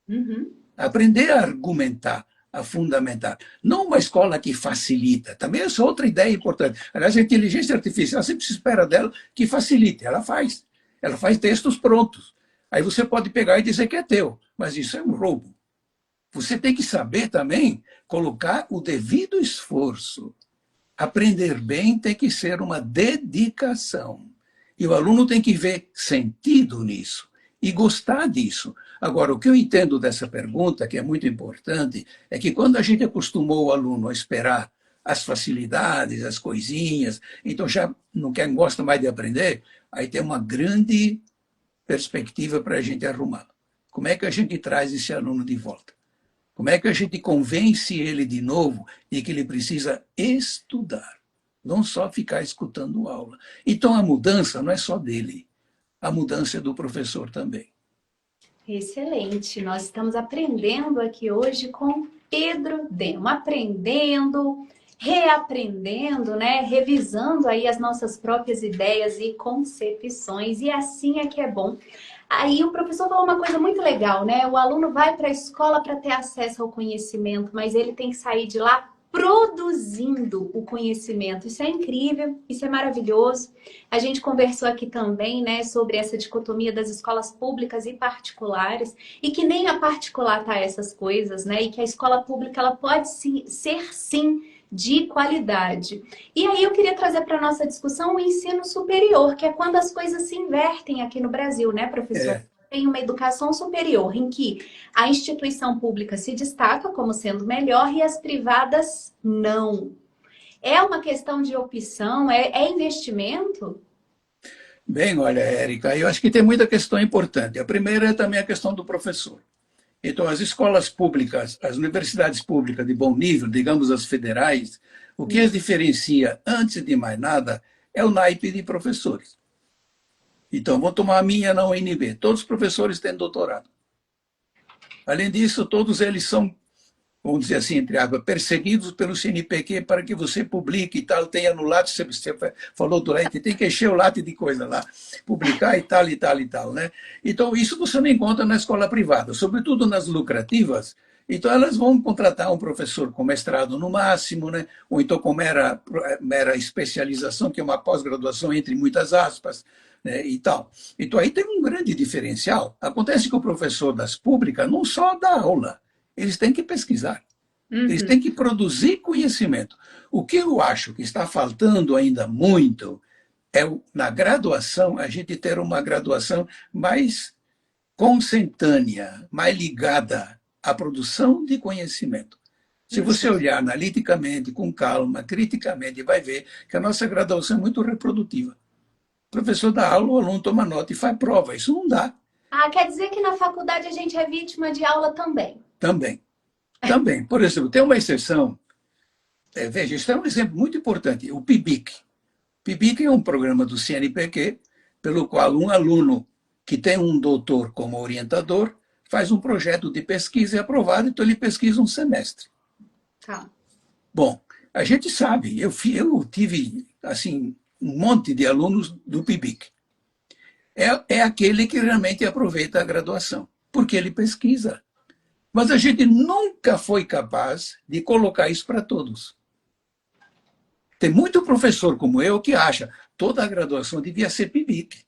Uhum. aprender a argumentar, a fundamentar. Não uma escola que facilita. Também essa é outra ideia importante. Aliás, a inteligência artificial sempre se espera dela que facilite. Ela faz. Ela faz textos prontos. Aí você pode pegar e dizer que é teu, mas isso é um roubo. Você tem que saber também colocar o devido esforço. Aprender bem tem que ser uma dedicação. E o aluno tem que ver sentido nisso e gostar disso. Agora, o que eu entendo dessa pergunta, que é muito importante, é que quando a gente acostumou o aluno a esperar as facilidades, as coisinhas, então já não quer, gosta mais de aprender, aí tem uma grande perspectiva para a gente arrumar. Como é que a gente traz esse aluno de volta? Como é que a gente convence ele de novo de que ele precisa estudar, não só ficar escutando aula? Então a mudança não é só dele, a mudança é do professor também. Excelente. Nós estamos aprendendo aqui hoje com Pedro Demo, aprendendo, reaprendendo, né? Revisando aí as nossas próprias ideias e concepções. E assim é que é bom. Aí o professor falou uma coisa muito legal, né? O aluno vai para a escola para ter acesso ao conhecimento, mas ele tem que sair de lá produzindo o conhecimento. Isso é incrível, isso é maravilhoso. A gente conversou aqui também, né, sobre essa dicotomia das escolas públicas e particulares, e que nem a particular tá essas coisas, né? E que a escola pública ela pode ser sim de qualidade. E aí eu queria trazer para nossa discussão o ensino superior, que é quando as coisas se invertem aqui no Brasil, né, professor? É, Tem uma educação superior em que a instituição pública se destaca como sendo melhor e as privadas não. É uma questão de opção? É investimento? bem, olha, Érica, eu acho que tem muita questão importante. A primeira é também a questão do professor. Então, as escolas públicas, as universidades públicas de bom nível, digamos as federais, o que as diferencia, antes de mais nada, é o naipe de professores. Então, vou tomar a minha na UNB. Todos os professores têm doutorado. Além disso, todos eles são, vamos dizer assim, entre aspas, perseguidos pelo CNPq para que você publique e tal, tenha no lápis, você falou do leite, tem que encher o lápis de coisa lá, publicar e tal, e tal, e tal, né? Então, isso você não encontra na escola privada, sobretudo nas lucrativas. Então, elas vão contratar um professor com mestrado no máximo, né? Ou então com mera especialização, que é uma pós-graduação entre muitas aspas, né? E tal. Então, aí tem um grande diferencial. Acontece que o professor das públicas não só dá aula, eles têm que pesquisar. Eles têm que produzir conhecimento. O que eu acho que está faltando ainda muito é, na graduação, a gente ter uma graduação mais consentânea, mais ligada à produção de conhecimento. Se você olhar analiticamente, com calma, criticamente, vai ver que a nossa graduação é muito reprodutiva. O professor dá aula, o aluno toma nota e faz prova. Isso não dá. Ah, quer dizer que na faculdade a gente é vítima de aula também. Também. Também. Por exemplo, tem uma exceção. Veja, isso é um exemplo muito importante. O PIBIC. O PIBIC é um programa do CNPq, pelo qual um aluno que tem um doutor como orientador faz um projeto de pesquisa e é aprovado, então ele pesquisa um semestre. Tá. Bom, a gente sabe, eu tive assim um monte de alunos do PIBIC. É aquele que realmente aproveita a graduação, porque ele pesquisa. Mas a gente nunca foi capaz de colocar isso para todos. Tem muito professor como eu que acha que toda a graduação devia ser PIBIC.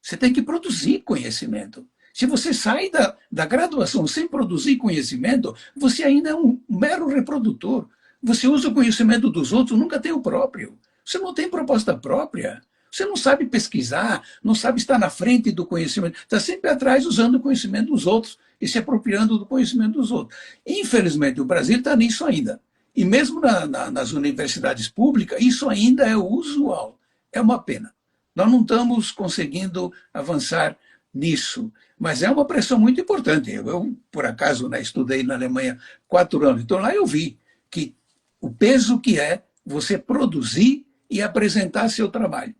Você tem que produzir conhecimento. Se você sai da graduação sem produzir conhecimento, você ainda é um mero reprodutor. Você usa o conhecimento dos outros, nunca tem o próprio. Você não tem proposta própria. Você não sabe pesquisar, não sabe estar na frente do conhecimento. Está sempre atrás usando o conhecimento dos outros e se apropriando do conhecimento dos outros. Infelizmente, o Brasil está nisso ainda. E mesmo nas universidades públicas, isso ainda é usual. É uma pena. Nós não estamos conseguindo avançar nisso. Mas é uma pressão muito importante. Eu por acaso, estudei na Alemanha 4 anos. Então, lá eu vi que o peso que é você produzir e apresentar seu trabalho.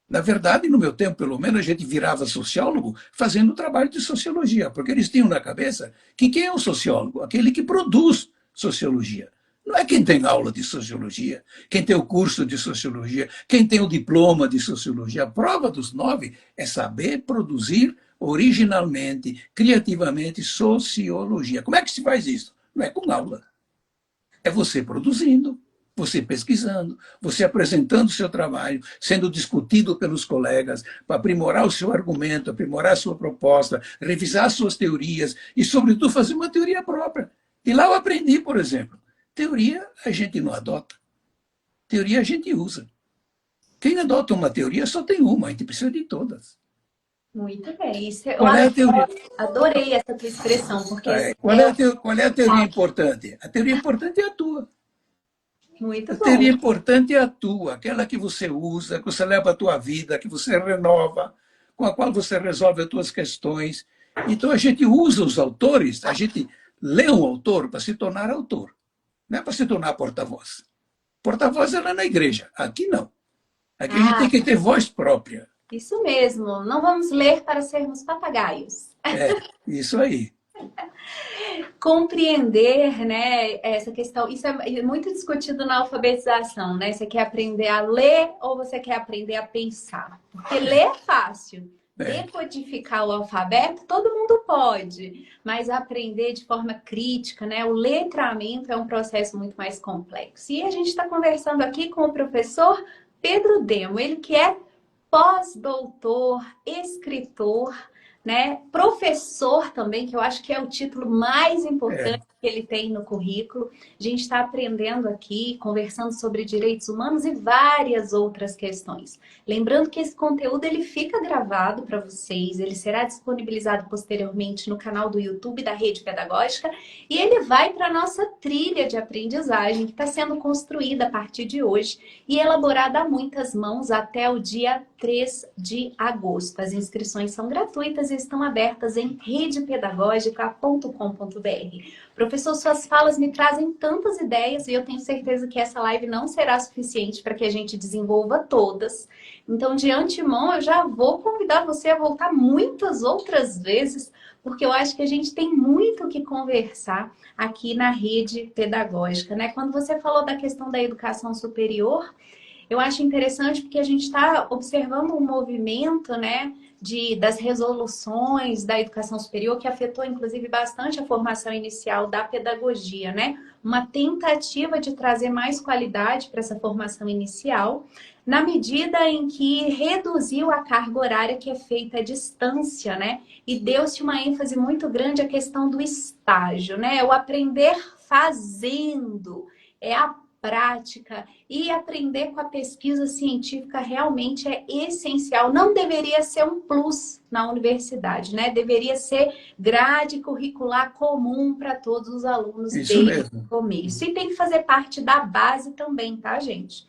Na verdade, no meu tempo, pelo menos, a gente virava sociólogo fazendo trabalho de sociologia, porque eles tinham na cabeça que quem é o sociólogo? Aquele que produz sociologia. Não é quem tem aula de sociologia, quem tem o curso de sociologia, quem tem o diploma de sociologia. A prova dos 9 é saber produzir originalmente, criativamente, sociologia. Como é que se faz isso? Não é com aula. É você produzindo, você pesquisando, você apresentando o seu trabalho, sendo discutido pelos colegas, para aprimorar o seu argumento, aprimorar a sua proposta, revisar suas teorias e, sobretudo, fazer uma teoria própria. E lá eu aprendi, por exemplo, teoria a gente não adota, teoria a gente usa. Quem adota uma teoria só tem uma, a gente precisa de todas. Muito bem. Qual é a teoria? Adorei essa tua expressão, porque Qual é a teoria importante? A teoria importante é a tua. Muito A bom. teoria importante é a tua, aquela que você usa, que você leva à tua vida, que você renova, com a qual você resolve as tuas questões. Então a gente usa os autores, a gente lê um autor para se tornar autor, não é para se tornar porta-voz. Porta-voz é lá na igreja, aqui não. Aqui a gente tem que ter voz própria. Isso mesmo, não vamos ler para sermos papagaios. Isso aí. Compreender, né, essa questão, isso é muito discutido na alfabetização, né? Você quer aprender a ler ou você quer aprender a pensar? Porque ler é fácil. Decodificar o alfabeto, todo mundo pode, mas aprender de forma crítica, né? O letramento é um processo muito mais complexo. E a gente está conversando aqui com o professor Pedro Demo, ele que é pós-doutor, escritor, né? Professor também, que eu acho que é o título mais importante que ele tem no currículo. A gente está aprendendo aqui, conversando sobre direitos humanos e várias outras questões. Lembrando que esse conteúdo ele fica gravado para vocês, ele será disponibilizado posteriormente no canal do YouTube da Rede Pedagógica e ele vai para a nossa trilha de aprendizagem que está sendo construída a partir de hoje e elaborada a muitas mãos até o dia 3 de agosto. As inscrições são gratuitas e estão abertas em redepedagógica.com.br. Professor, suas falas me trazem tantas ideias e eu tenho certeza que essa live não será suficiente para que a gente desenvolva todas. Então, de antemão, eu já vou convidar você a voltar muitas outras vezes, porque eu acho que a gente tem muito o que conversar aqui na Rede Pedagógica, né? Quando você falou da questão da educação superior, eu acho interessante porque a gente está observando um movimento, né, das resoluções da educação superior que afetou, inclusive, bastante a formação inicial da pedagogia, né? Uma tentativa de trazer mais qualidade para essa formação inicial, na medida em que reduziu a carga horária que é feita à distância, né? E deu-se uma ênfase muito grande à questão do estágio, né? O aprender fazendo, é a prática. E aprender com a pesquisa científica realmente é essencial. Não deveria ser um plus na universidade, né? Deveria ser grade curricular comum para todos os alunos Isso desde o mesmo. começo. E tem que fazer parte da base também, tá, gente?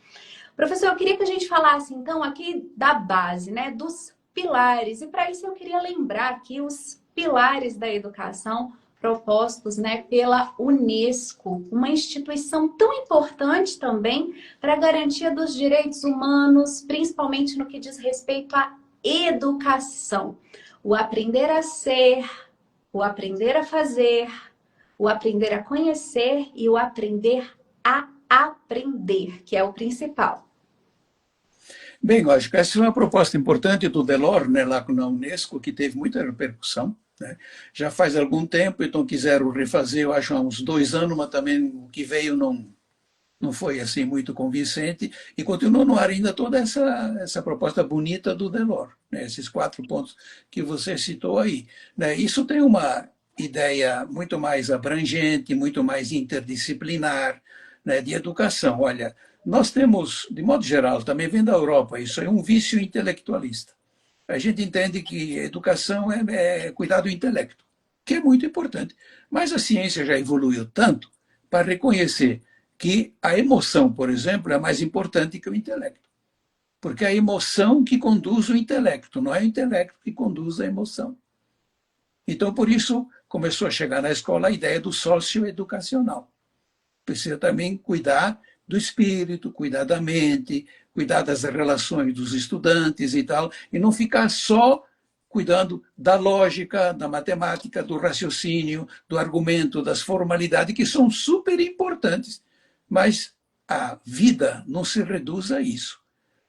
Professor, eu queria que a gente falasse então aqui da base, né? Dos pilares. E para isso eu queria lembrar aqui os pilares da educação propostos, né, pela Unesco, uma instituição tão importante também para a garantia dos direitos humanos, principalmente no que diz respeito à educação. O aprender a ser, o aprender a fazer, o aprender a conhecer e o aprender a aprender, que é o principal. Bem, lógico, essa é uma proposta importante do Delors, né, lá na Unesco, que teve muita repercussão, né? Já faz algum tempo, então quiseram refazer, eu acho, há uns 2 anos, mas também o que veio não foi assim muito convincente, e continua no ar ainda toda essa proposta bonita do Delors, né? Esses 4 pontos que você citou aí, né? Isso tem uma ideia muito mais abrangente, muito mais interdisciplinar, né, de educação. Olha, nós temos, de modo geral, também vem da Europa, isso é um vício intelectualista. A gente entende que educação é cuidar do intelecto, que é muito importante. Mas a ciência já evoluiu tanto para reconhecer que a emoção, por exemplo, é mais importante que o intelecto. Porque é a emoção que conduz o intelecto, não é o intelecto que conduz a emoção. Então, por isso, começou a chegar na escola a ideia do socioeducacional. Precisa também cuidar do espírito, cuidar da mente, cuidar das relações dos estudantes e tal, e não ficar só cuidando da lógica, da matemática, do raciocínio, do argumento, das formalidades, que são super importantes, mas a vida não se reduz a isso.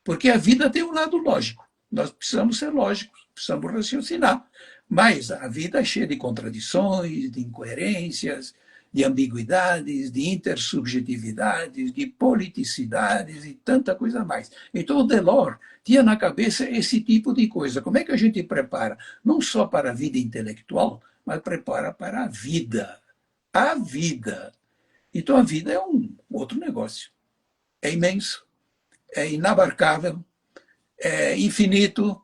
Porque a vida tem um lado lógico. Nós precisamos ser lógicos, precisamos raciocinar. Mas a vida é cheia de contradições, de incoerências, de ambiguidades, de intersubjetividades, de politicidades e tanta coisa mais. Então, o Delors tinha na cabeça esse tipo de coisa. Como é que a gente prepara? Não só para a vida intelectual, mas prepara para a vida. A vida. Então, a vida é um outro negócio. É imenso, é inabarcável, é infinito,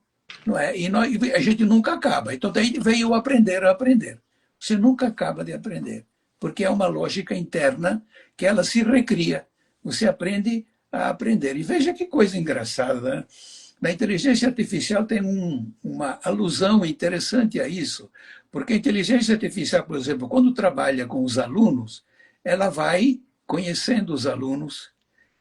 não é? E a gente nunca acaba. Então, daí veio o aprender a aprender. Você nunca acaba de aprender, porque é uma lógica interna que ela se recria. Você aprende a aprender. E veja que coisa engraçada, né? Na inteligência artificial tem uma alusão interessante a isso, porque a inteligência artificial, por exemplo, quando trabalha com os alunos, ela vai conhecendo os alunos,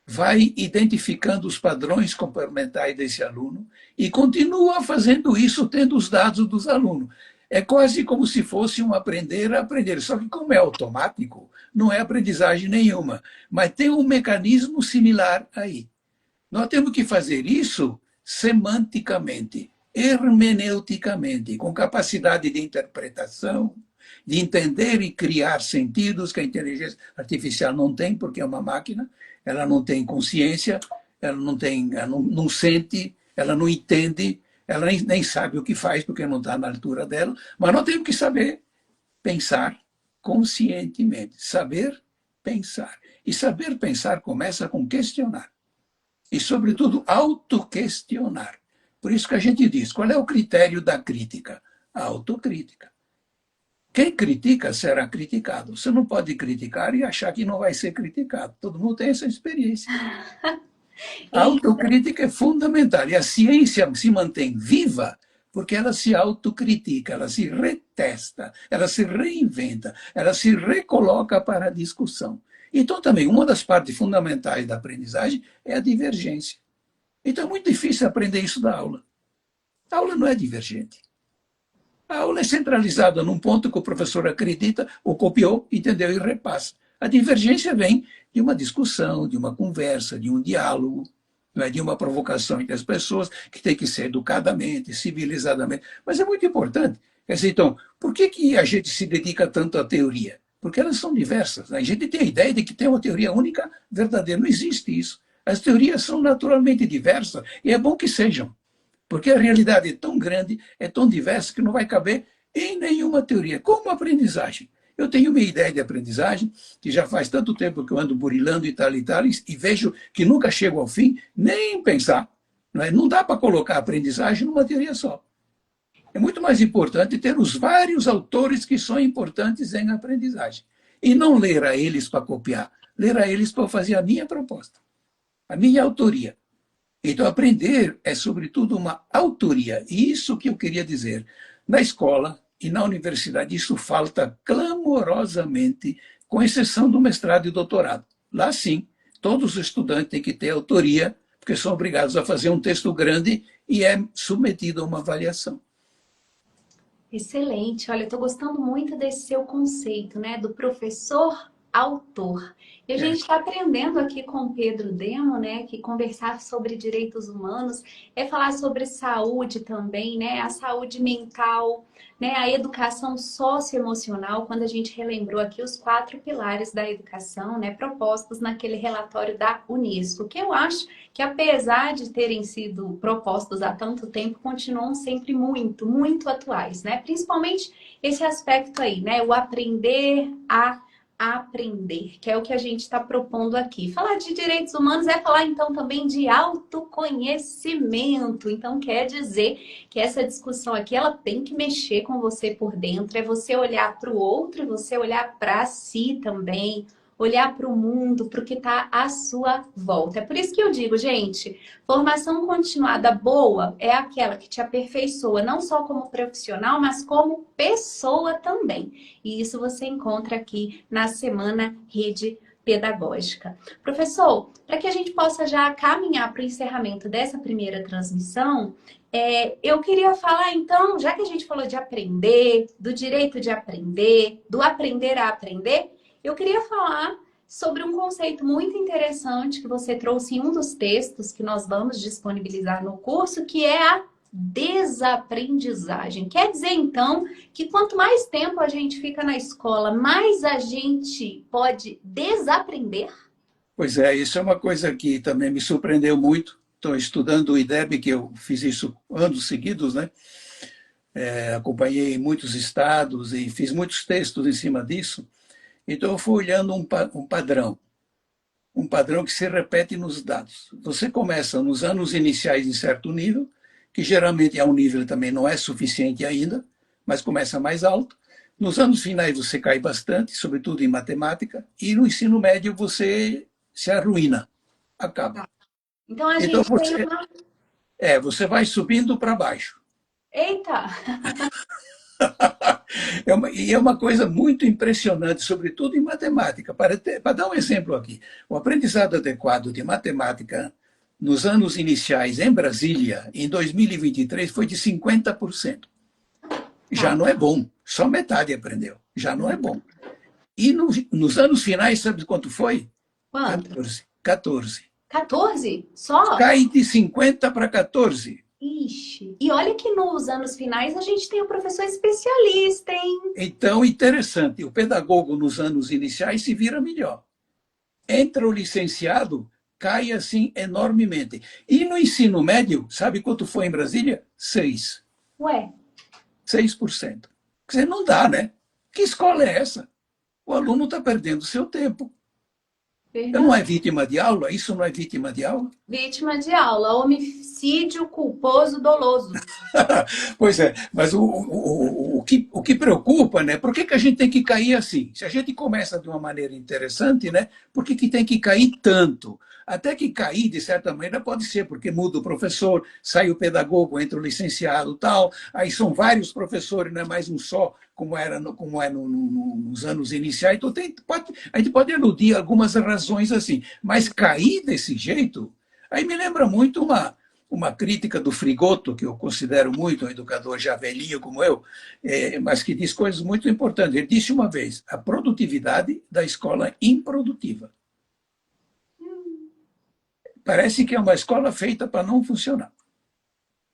vai identificando os padrões comportamentais desse aluno e continua fazendo isso tendo os dados dos alunos. É quase como se fosse um aprender a aprender, só que como é automático, não é aprendizagem nenhuma, mas tem um mecanismo similar aí. Nós temos que fazer isso semanticamente, hermeneuticamente, com capacidade de interpretação, de entender e criar sentidos que a inteligência artificial não tem, porque é uma máquina, ela não tem consciência, ela não sente, ela não entende, ela nem sabe o que faz, porque não está na altura dela, mas nós temos que saber pensar conscientemente, saber pensar. E saber pensar começa com questionar. E, sobretudo, autoquestionar. Por isso que a gente diz, qual é o critério da crítica? A autocrítica. Quem critica será criticado. Você não pode criticar e achar que não vai ser criticado. Todo mundo tem essa experiência. A autocrítica é fundamental. E a ciência se mantém viva porque ela se autocritica, ela se retesta, ela se reinventa, ela se recoloca para a discussão. Então, também, uma das partes fundamentais da aprendizagem é a divergência. Então, é muito difícil aprender isso da aula. A aula não é divergente. A aula é centralizada num ponto que o professor acredita, ou copiou, entendeu e repassa. A divergência vem de uma discussão, de uma conversa, de um diálogo, não é? De uma provocação entre as pessoas, que tem que ser educadamente, civilizadamente. Mas é muito importante. Quer dizer, então, por que a gente se dedica tanto à teoria? Porque elas são diversas. A gente tem a ideia de que tem uma teoria única, verdadeira. Não existe isso. As teorias são naturalmente diversas, e é bom que sejam. Porque a realidade é tão grande, é tão diversa, que não vai caber em nenhuma teoria. Como a aprendizagem. Eu tenho uma ideia de aprendizagem, que já faz tanto tempo que eu ando burilando e tal, e vejo que nunca chego ao fim, nem pensar. Não é? Não dá para colocar a aprendizagem numa teoria só. É muito mais importante ter os vários autores que são importantes em aprendizagem. E não ler a eles para copiar, ler a eles para fazer a minha proposta, a minha autoria. Então, aprender é, sobretudo, uma autoria. E isso que eu queria dizer. Na escola e na universidade, isso falta clamorosamente, com exceção do mestrado e doutorado. Lá, sim, todos os estudantes têm que ter autoria, porque são obrigados a fazer um texto grande e é submetido a uma avaliação. Excelente. Olha, eu estou gostando muito desse seu conceito, né, do professor autor. E a É. gente está aprendendo aqui com o Pedro Demo, né, que conversar sobre direitos humanos é falar sobre saúde também, né, a saúde mental, né, a educação socioemocional, quando a gente relembrou aqui os 4 pilares da educação, né, propostos naquele relatório da Unesco, que eu acho que apesar de terem sido propostos há tanto tempo, continuam sempre muito, muito atuais, né? Principalmente esse aspecto aí, né? O aprender a aprender, que é o que a gente está propondo aqui. Falar de direitos humanos é falar então também de autoconhecimento. Então quer dizer que essa discussão aqui ela tem que mexer com você por dentro, é você olhar para o outro e você olhar para si também, olhar para o mundo, para o que está à sua volta. É por isso que eu digo, gente, formação continuada boa é aquela que te aperfeiçoa, não só como profissional, mas como pessoa também. E isso você encontra aqui na Semana Rede Pedagógica. Professor, para que a gente possa já caminhar para o encerramento dessa primeira transmissão, eu queria falar então, já que a gente falou de aprender, do direito de aprender, do aprender a aprender, eu queria falar sobre um conceito muito interessante que você trouxe em um dos textos que nós vamos disponibilizar no curso, que é a desaprendizagem. Quer dizer, então, que quanto mais tempo a gente fica na escola, mais a gente pode desaprender? Pois é, isso é uma coisa que também me surpreendeu muito. Estou estudando o IDEB, que eu fiz isso anos seguidos, né? Acompanhei muitos estados e fiz muitos textos em cima disso. Então, eu fui olhando um padrão que se repete nos dados. Você começa nos anos iniciais em certo nível, que geralmente é um nível que também não é suficiente ainda, mas começa mais alto. Nos anos finais você cai bastante, sobretudo em matemática, e no ensino médio você se arruína, acaba. Então a Então gente tem uma. você vai subindo para baixo. Eita! E é uma coisa muito impressionante, sobretudo em matemática. Para dar um exemplo aqui, o aprendizado adequado de matemática nos anos iniciais em Brasília, em 2023, foi de 50%. Já Tá. não é bom, só metade aprendeu, já não é bom. E nos anos finais, sabe quanto foi? Quanto? 14. 14. 14? Só? Cai de 50 para 14. Ixi. E olha que nos anos finais a gente tem o professor especialista, hein? Então, interessante, o pedagogo nos anos iniciais se vira melhor. Entra o licenciado, cai assim enormemente. E no ensino médio, sabe quanto foi em Brasília? 6. Ué, 6%. Quer dizer, não dá, né? Que escola é essa? O aluno está perdendo seu tempo. Não verdade. é vítima de aula? Isso não é vítima de aula? Vítima de aula, homicídio culposo doloso. Pois é, mas o que preocupa, né? Por que a gente tem que cair assim? Se a gente começa de uma maneira interessante, né? Por que tem que cair tanto? Até que cair, de certa maneira, pode ser, porque muda o professor, sai o pedagogo, entra o licenciado tal, aí são vários professores, não é mais um só, como é nos anos iniciais. Então a gente pode eludir algumas razões assim, mas cair desse jeito, aí me lembra muito uma crítica do Frigoto, que eu considero muito um educador já velhinho como eu, mas que diz coisas muito importantes. Ele disse uma vez: a produtividade da escola improdutiva. Parece que é uma escola feita para não funcionar.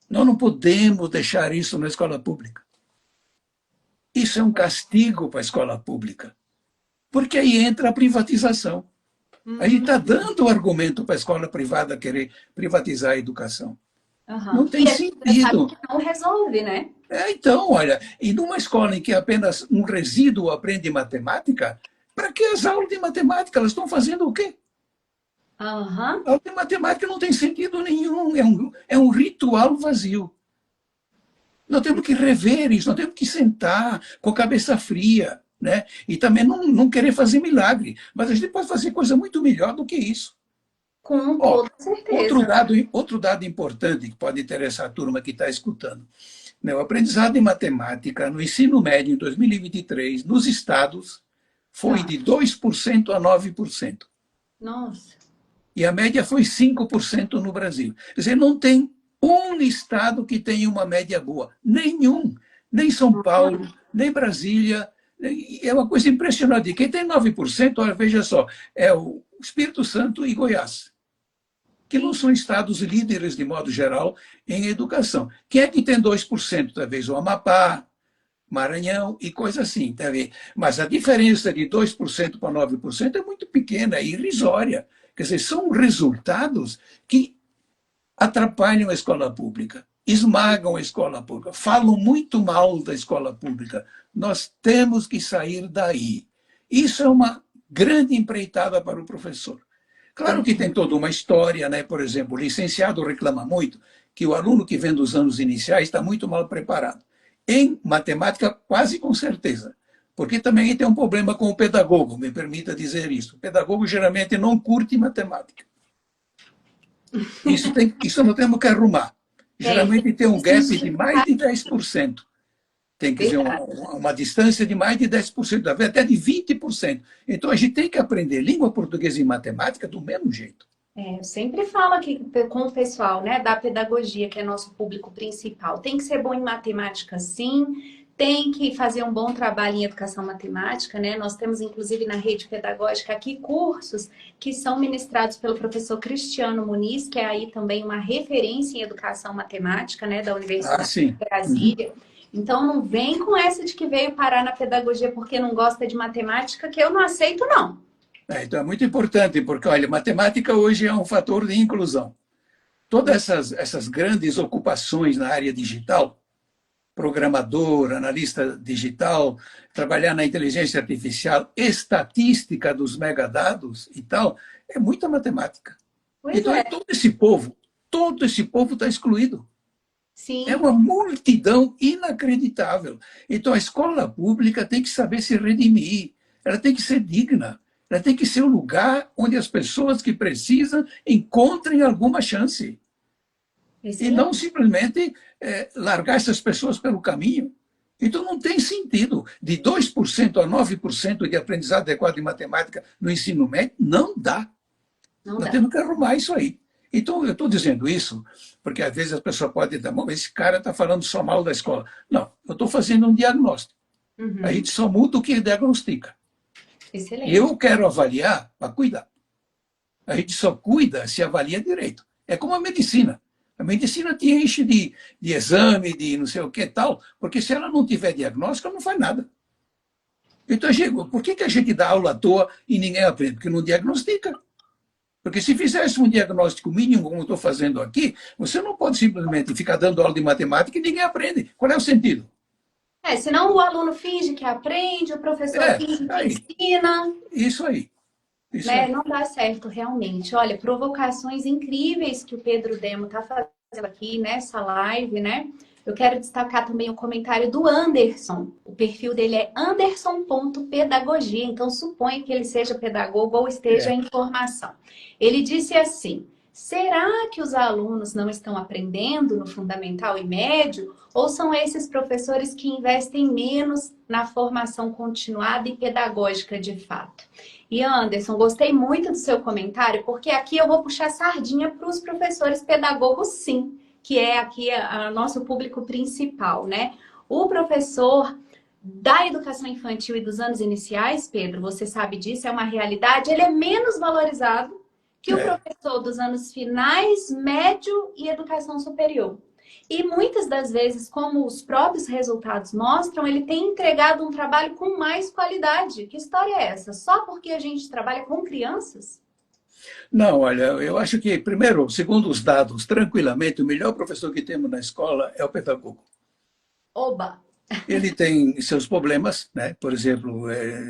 Nós não podemos deixar isso na escola pública. Isso é um castigo para a escola pública, porque aí entra a privatização. A gente está dando argumento para a escola privada querer privatizar a educação. Aham. Não tem E a gente já sabe sentido. que não resolve, né? Então, olha, e numa escola em que apenas um resíduo aprende matemática, para que as aulas de matemática? Elas estão fazendo o quê? Aham. A aula de matemática não tem sentido nenhum, é um ritual vazio. Nós temos que rever isso, nós temos que sentar com a cabeça fria, né? E também não querer fazer milagre, mas a gente pode fazer coisa muito melhor do que isso. Com Ó, toda certeza. outro dado importante que pode interessar a turma que está escutando. Né? O aprendizado de matemática no ensino médio em 2023, nos estados, foi Ah, de 2% a 9%. nossa. E a média foi 5% no Brasil. Quer dizer, não tem um estado que tenha uma média boa. Nenhum. Nem São Paulo, nem Brasília. É uma coisa impressionante. Quem tem 9%, olha, veja só, é o Espírito Santo e Goiás, que não E são estados líderes, de modo geral, em educação. Quem é que tem 2%? Talvez o Amapá, Maranhão e coisa assim, tá vendo? Mas a diferença de 2% para 9% é muito pequena, é irrisória. Quer dizer, são resultados que atrapalham a escola pública, esmagam a escola pública, falam muito mal da escola pública. Nós temos que sair daí. Isso é uma grande empreitada para o professor. Claro que tem toda uma história, né? Por exemplo, o licenciado reclama muito que o aluno que vem dos anos iniciais está muito mal preparado. Em matemática, quase com certeza. Porque também tem um problema com o pedagogo, me permita dizer isso. O pedagogo geralmente não curte matemática. Isso nós temos que arrumar. tem Geralmente tem um que gap de mais desmistificar. de 10%. Tem que ser Verdade. uma distância de mais de 10%, até de 20%. Então a gente tem que aprender língua portuguesa e matemática do mesmo jeito. Eu sempre falo aqui com o pessoal, né, da pedagogia, que é nosso público principal. Tem que ser bom em matemática, sim. Tem que fazer um bom trabalho em educação matemática, né? Nós temos, inclusive, na rede pedagógica aqui cursos que são ministrados pelo professor Cristiano Muniz, que é aí também uma referência em educação matemática, né, da Ah, Universidade sim. de Uhum. Brasília. Então, não vem com essa de que veio parar na pedagogia porque não gosta de matemática, que eu não aceito, não. Então é muito importante, porque, olha, matemática hoje é um fator de inclusão. Todas essas grandes ocupações na área digital, programador, analista digital, trabalhar na inteligência artificial, estatística dos megadados e tal, é muita matemática. Pois Então, é, todo esse povo está excluído. É sim, uma multidão inacreditável. Então, a escola pública tem que saber se redimir, ela tem que ser digna, ela tem que ser o lugar onde as pessoas que precisam encontrem alguma chance. E não excelente. simplesmente largar essas pessoas pelo caminho. Então, não tem sentido. De 2% a 9% de aprendizado adequado em matemática no ensino médio, não dá. Não Nós dá. temos que arrumar isso aí. Então, eu estou dizendo isso porque às vezes a pessoa pode dizer, bom, esse cara está falando só mal da escola. Não, eu estou fazendo um diagnóstico. A Uhum. gente só muda o que diagnostica. Excelente. Eu quero avaliar para cuidar. A gente só cuida se avalia direito. É como a medicina. A medicina te enche de exame, de não sei o que tal, porque se ela não tiver diagnóstico, ela não faz nada. Então, por que a gente dá aula à toa e ninguém aprende? Porque não diagnostica. Porque se fizesse um diagnóstico mínimo, como eu estou fazendo aqui, você não pode simplesmente ficar dando aula de matemática e ninguém aprende. Qual é o sentido? Senão o aluno finge que aprende, o professor finge que Aí, ensina, isso aí, isso né? aí. Não dá certo realmente. Olha, provocações incríveis que o Pedro Demo está fazendo aqui nessa live, né? Eu quero destacar também o comentário do Anderson. O perfil dele é anderson.pedagogia, então suponho que ele seja pedagogo ou esteja É. em formação. Ele disse assim: será que os alunos não estão aprendendo no fundamental e médio? Ou são esses professores que investem menos na formação continuada e pedagógica de fato? E Anderson, gostei muito do seu comentário, porque aqui eu vou puxar sardinha para os professores pedagogos, sim, que é aqui o nosso público principal, né? O professor da educação infantil e dos anos iniciais, Pedro, você sabe disso, é uma realidade, ele é menos valorizado que o É. professor dos anos finais, médio e educação superior. E muitas das vezes, como os próprios resultados mostram, ele tem entregado um trabalho com mais qualidade. Que história é essa? Só porque a gente trabalha com crianças? Não, olha, eu acho que, primeiro, segundo os dados, tranquilamente, o melhor professor que temos na escola é o pedagogo. Oba! Ele tem seus problemas, né? Por exemplo,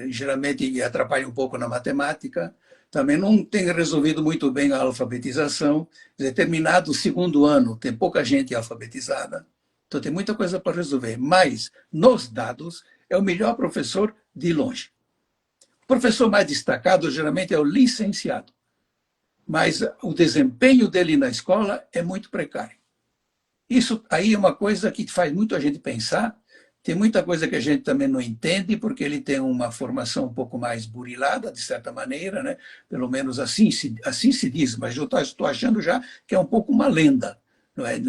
geralmente atrapalha um pouco na matemática, também não tem resolvido muito bem a alfabetização. Determinado segundo ano, tem pouca gente alfabetizada, então tem muita coisa para resolver. Mas, nos dados, é o melhor professor de longe. O professor mais destacado, geralmente, é o licenciado, mas o desempenho dele na escola é muito precário. Isso aí é uma coisa que faz muita gente pensar. Tem muita coisa que a gente também não entende, porque ele tem uma formação um pouco mais burilada, de certa maneira, né? Pelo menos assim se diz, mas eu estou achando já que é um pouco uma lenda. Não é?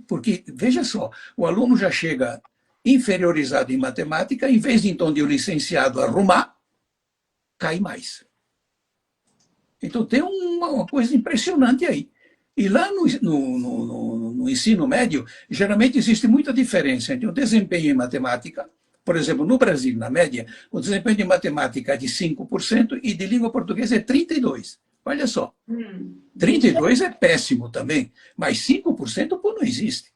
Porque, veja só, o aluno já chega inferiorizado em matemática, em vez de então de o licenciado arrumar, cai mais. Então tem uma coisa impressionante aí. E lá no ensino médio, geralmente existe muita diferença entre o desempenho em matemática, por exemplo, no Brasil, na média, o desempenho de matemática é de 5% e de língua portuguesa é 32%. Olha só, Bem 32% é péssimo também, mas 5% pô, não existe.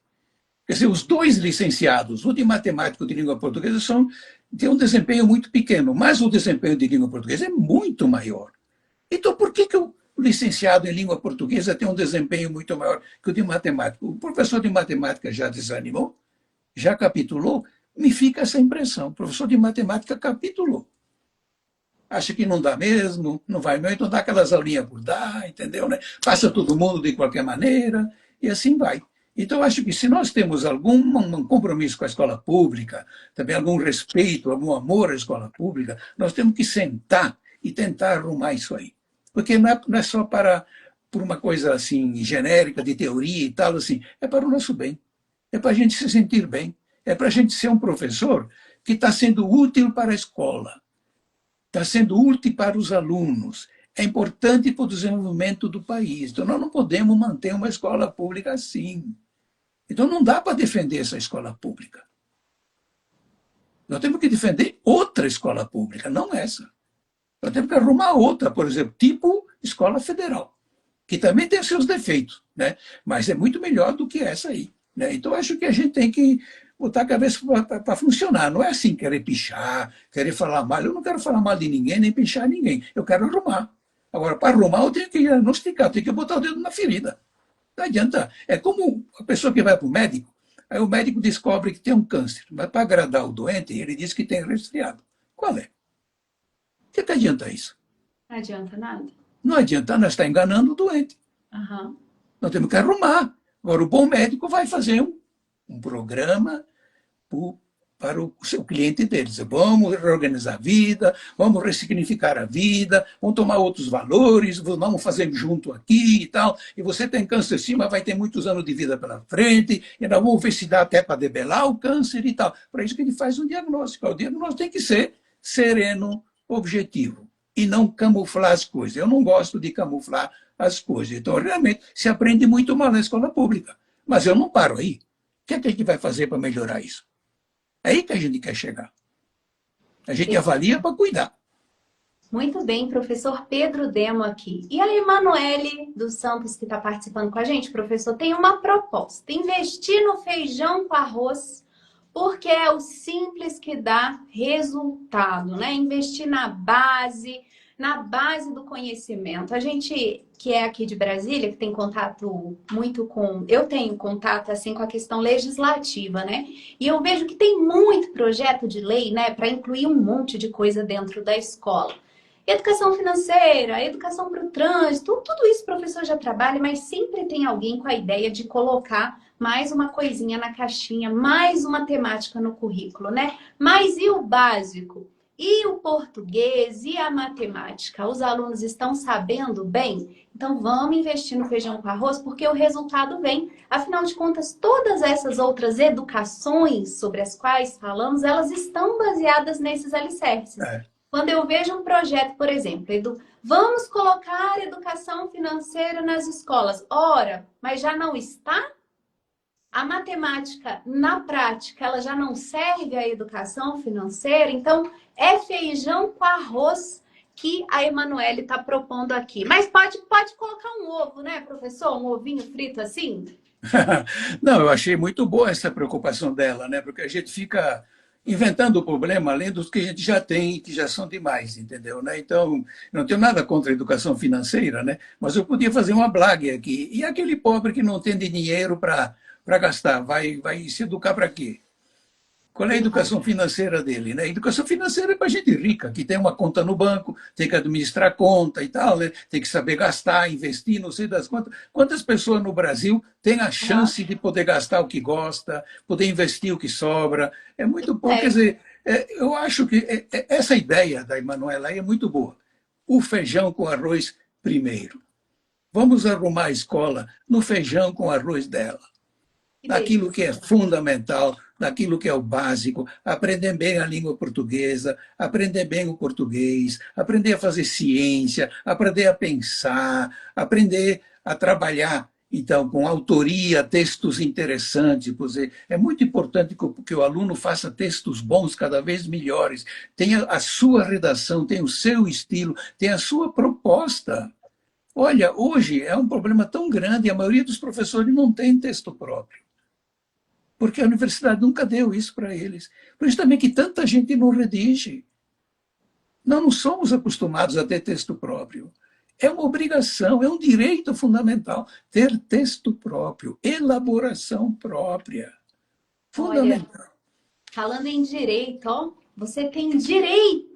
Quer dizer, os dois licenciados, o de matemática e o de língua portuguesa, têm um desempenho muito pequeno, mas o desempenho de língua portuguesa é muito maior. Então, por que o licenciado em língua portuguesa tem um desempenho muito maior que o de matemática? O professor de matemática já desanimou? Já capitulou? Me fica essa impressão. O professor de matemática capitulou. Acha que não dá mesmo, não vai mesmo, então dá aquelas aulinhas por dar, entendeu? Né? Passa todo mundo de qualquer maneira, e assim vai. Então, acho que se nós temos algum um compromisso com a escola pública, também algum respeito, algum amor à escola pública, nós temos que sentar e tentar arrumar isso aí. Porque não é só por uma coisa assim genérica, de teoria e tal, assim, é para o nosso bem, é para a gente se sentir bem, é para a gente ser um professor que está sendo útil para a escola, está sendo útil para os alunos, é importante para o desenvolvimento do país. Então, nós não podemos manter uma escola pública assim. Então, não dá para defender essa escola pública. Nós temos que defender outra escola pública, não essa. Nós temos que arrumar outra, por exemplo, tipo escola federal, que também tem seus defeitos, né? Mas é muito melhor do que essa aí. Né? Então, acho que a gente tem que botar a cabeça para funcionar. Não é assim querer pichar, querer falar mal. Eu não quero falar mal de ninguém, nem pichar ninguém. Eu quero arrumar. Agora, para arrumar, eu tenho que diagnosticar, eu tenho que botar o dedo na ferida. Não adianta. É como a pessoa que vai para o médico, aí o médico descobre que tem um câncer, mas para agradar o doente, ele diz que tem resfriado. Qual é? O que adianta isso? não adianta nada. Não adianta, nós estar enganando o doente. Aham. Nós temos que arrumar. Agora, o bom médico vai fazer um programa para o seu cliente deles. Vamos reorganizar a vida, vamos ressignificar a vida, vamos tomar outros valores, vamos fazer junto aqui e tal. E você tem câncer sim, mas vai ter muitos anos de vida pela frente, e nós vamos ver se dá até para debelar o câncer e tal. Para isso que ele faz um diagnóstico. O diagnóstico tem que ser sereno, objetivo, e não camuflar as coisas. Eu não gosto de camuflar as coisas. Então, realmente, se aprende muito mal na escola pública. Mas eu não paro aí. O que é que a gente vai fazer para melhorar isso? É aí que a gente quer chegar. A gente avalia para cuidar. Muito bem, professor Pedro Demo aqui. E a Emanuele dos Santos, que está participando com a gente, professor, tem uma proposta: investir no feijão com arroz, porque é o simples que dá resultado, né? Investir na base do conhecimento. A gente que é aqui de Brasília, que tem contato muito com... Eu tenho contato, assim, com a questão legislativa, né? E eu vejo que tem muito projeto de lei, né, para incluir um monte de coisa dentro da escola. Educação financeira, educação para o trânsito, tudo isso o professor já trabalha, mas sempre tem alguém com a ideia de colocar mais uma coisinha na caixinha, mais uma temática no currículo, né? Mas e o básico? E o português e a matemática? Os alunos estão sabendo bem? Então vamos investir no feijão com arroz porque o resultado vem. Afinal de contas, todas essas outras educações sobre as quais falamos, elas estão baseadas nesses alicerces. É. Quando eu vejo um projeto, por exemplo, vamos colocar educação financeira nas escolas. Ora, mas já não está? A matemática, na prática, ela já não serve à educação financeira? Então, é feijão com arroz. que a Emanuele está propondo aqui. Mas pode colocar um ovo, né, professor? Um ovinho frito assim? Não, eu achei muito boa essa preocupação dela, né? Porque a gente fica inventando o problema além dos que a gente já tem, que já são demais, entendeu? Né? Então, eu não tenho nada contra a educação financeira, né? Mas eu podia fazer uma blague aqui. E aquele pobre que não tem dinheiro para gastar, vai se educar para quê? Qual é a educação financeira dele? Né? A educação financeira é para gente rica, que tem uma conta no banco, tem que administrar conta e tal, né? Tem que saber gastar, investir, não sei das quantas. Quantas pessoas no Brasil têm a chance de poder gastar o que gosta, poder investir o que sobra? É muito pouco. Quer dizer, eu acho que essa ideia da Emanuela aí é muito boa. O feijão com arroz primeiro. Vamos arrumar a escola no feijão com arroz dela, Que daquilo que é delícia. fundamental, daquilo que é o básico, aprender bem a língua portuguesa, aprender bem o português, aprender a fazer ciência, aprender a pensar, aprender a trabalhar, então, com autoria, textos interessantes. É muito importante que o aluno faça textos bons, cada vez melhores, tenha a sua redação, tenha o seu estilo, tenha a sua proposta. Olha, hoje é um problema tão grande, a maioria dos professores não tem texto próprio, porque a universidade nunca deu isso para eles. Por isso também que tanta gente não redige. Nós não somos acostumados a ter texto próprio. É uma obrigação, é um direito fundamental ter texto próprio, elaboração própria. Olha, Fundamental. falando em direito, ó, você tem direito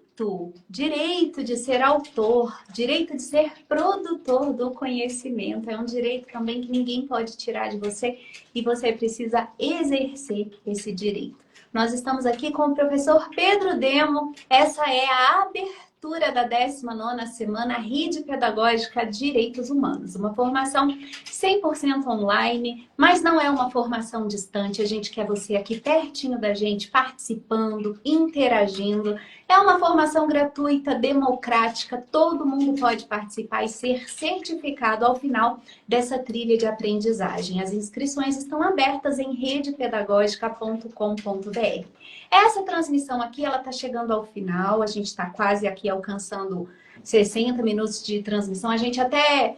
de ser autor, direito de ser produtor do conhecimento. É um direito também que ninguém pode tirar de você e você precisa exercer esse direito. Nós estamos aqui com o professor Pedro Demo. Essa é a abertura da 19ª semana Rede Pedagógica Direitos Humanos. Uma formação 100% online, mas não é uma formação distante. A gente quer você aqui pertinho da gente, participando, interagindo. É uma formação gratuita, democrática, todo mundo pode participar e ser certificado ao final dessa trilha de aprendizagem. As inscrições estão abertas em redepedagógica.com.br. Essa transmissão aqui, ela está chegando ao final, a gente está quase aqui alcançando 60 minutos de transmissão. A gente até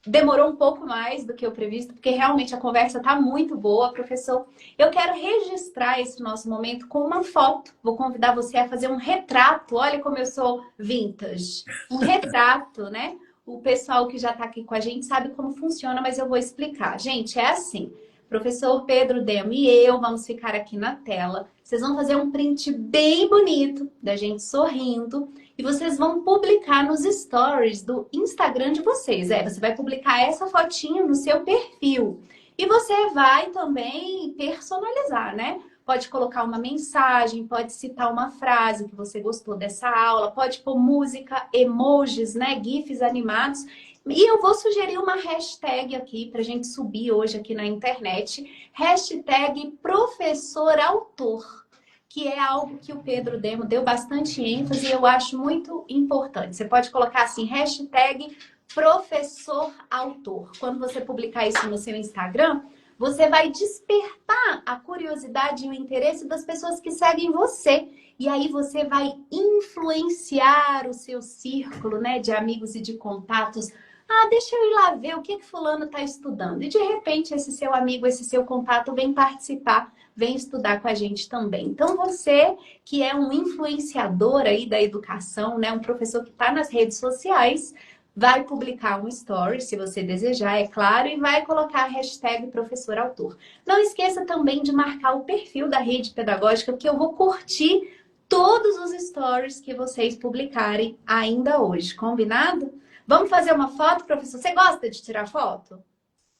demorou um pouco mais do que o previsto, porque realmente a conversa está muito boa, professor. Eu quero registrar esse nosso momento com uma foto. Vou convidar você a fazer um retrato. Olha como eu sou vintage. Um retrato, né? O pessoal que já está aqui com a gente sabe como funciona, mas eu vou explicar. Gente, é assim. Professor Pedro Demo e eu vamos ficar aqui na tela. Vocês vão fazer um print bem bonito da gente sorrindo e vocês vão publicar nos stories do Instagram de vocês. Você vai publicar essa fotinho no seu perfil. E você vai também personalizar, né? Pode colocar uma mensagem, pode citar uma frase que você gostou dessa aula, pode pôr música, emojis, né? GIFs animados. E eu vou sugerir uma hashtag aqui para a gente subir hoje aqui na internet. Hashtag professor autor, que é algo que o Pedro Demo deu bastante ênfase e eu acho muito importante. Você pode colocar assim, hashtag professor autor. Quando você publicar isso no seu Instagram, você vai despertar a curiosidade e o interesse das pessoas que seguem você. E aí você vai influenciar o seu círculo, né, de amigos e de contatos. Ah, deixa eu ir lá ver o que fulano está estudando. E de repente esse seu amigo, esse seu contato vem participar, vem estudar com a gente também. Então você que é um influenciador aí da educação, né, um professor que está nas redes sociais, vai publicar um story, se você desejar, é claro, e vai colocar a hashtag professor autor. Não esqueça também de marcar o perfil da Rede Pedagógica, porque eu vou curtir todos os stories que vocês publicarem ainda hoje. Combinado? Vamos fazer uma foto, professor? Você gosta de tirar foto?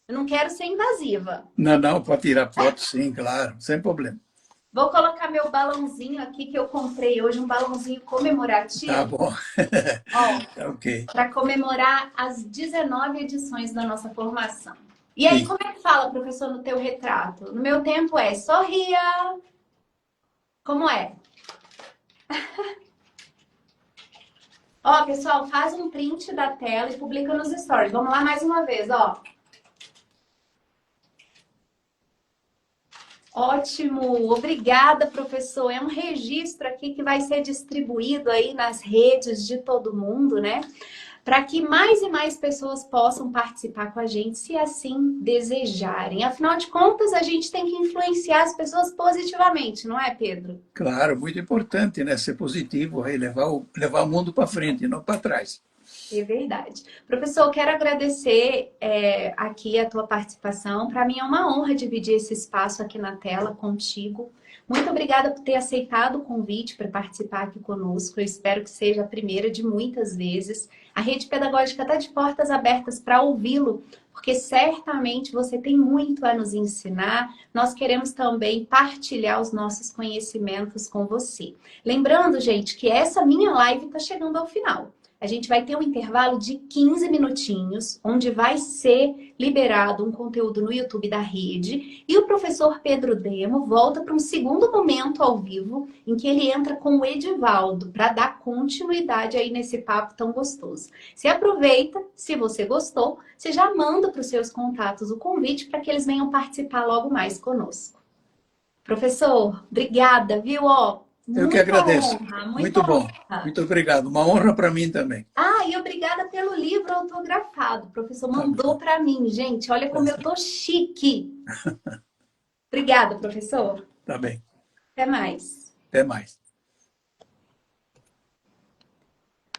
Eu não quero ser invasiva. Não, não, pode tirar foto, sim, claro, sem problema. Vou colocar meu balãozinho aqui que eu comprei hoje, um balãozinho Tá comemorativo. bom. Ó, Ok. para comemorar as 19 edições da nossa formação. E aí, Sim. como é que fala, professor, no teu retrato? No meu tempo é sorria. Como é? Ó, pessoal, faz um print da tela e publica nos stories. Vamos lá mais uma vez, ó. Ótimo, obrigada, professor. É um registro aqui que vai ser distribuído aí nas redes de todo mundo, né? Para que mais e mais pessoas possam participar com a gente, se assim desejarem. Afinal de contas, a gente tem que influenciar as pessoas positivamente, não é, Pedro? Claro, muito importante, né? Ser positivo, aí, levar o mundo para frente, não para trás. É verdade. Professor, eu quero agradecer aqui a tua participação. Para mim é uma honra dividir esse espaço aqui na tela contigo. Muito obrigada por ter aceitado o convite para participar aqui conosco. Eu espero que seja a primeira de muitas vezes. A Rede Pedagógica está de portas abertas para ouvi-lo, porque certamente você tem muito a nos ensinar. Nós queremos também partilhar os nossos conhecimentos com você. Lembrando, gente, que essa minha live está chegando ao final. A gente vai ter um intervalo de 15 minutinhos, onde vai ser liberado um conteúdo no YouTube da rede. E o professor Pedro Demo volta para um segundo momento ao vivo, em que ele entra com o Edivaldo, para dar continuidade aí nesse papo tão gostoso. Se aproveita, se você gostou, você já manda para os seus contatos o convite para que eles venham participar logo mais conosco. Professor, obrigada, viu? Eu que Muita agradeço. honra, Muito muita bom. honra. Muito obrigado. Uma honra para mim também. Ah, e obrigada pelo livro autografado. O professor Tá mandou bom. para mim, gente. Olha como eu tô chique. Obrigada, professor. Tá bem. Até mais. Até mais.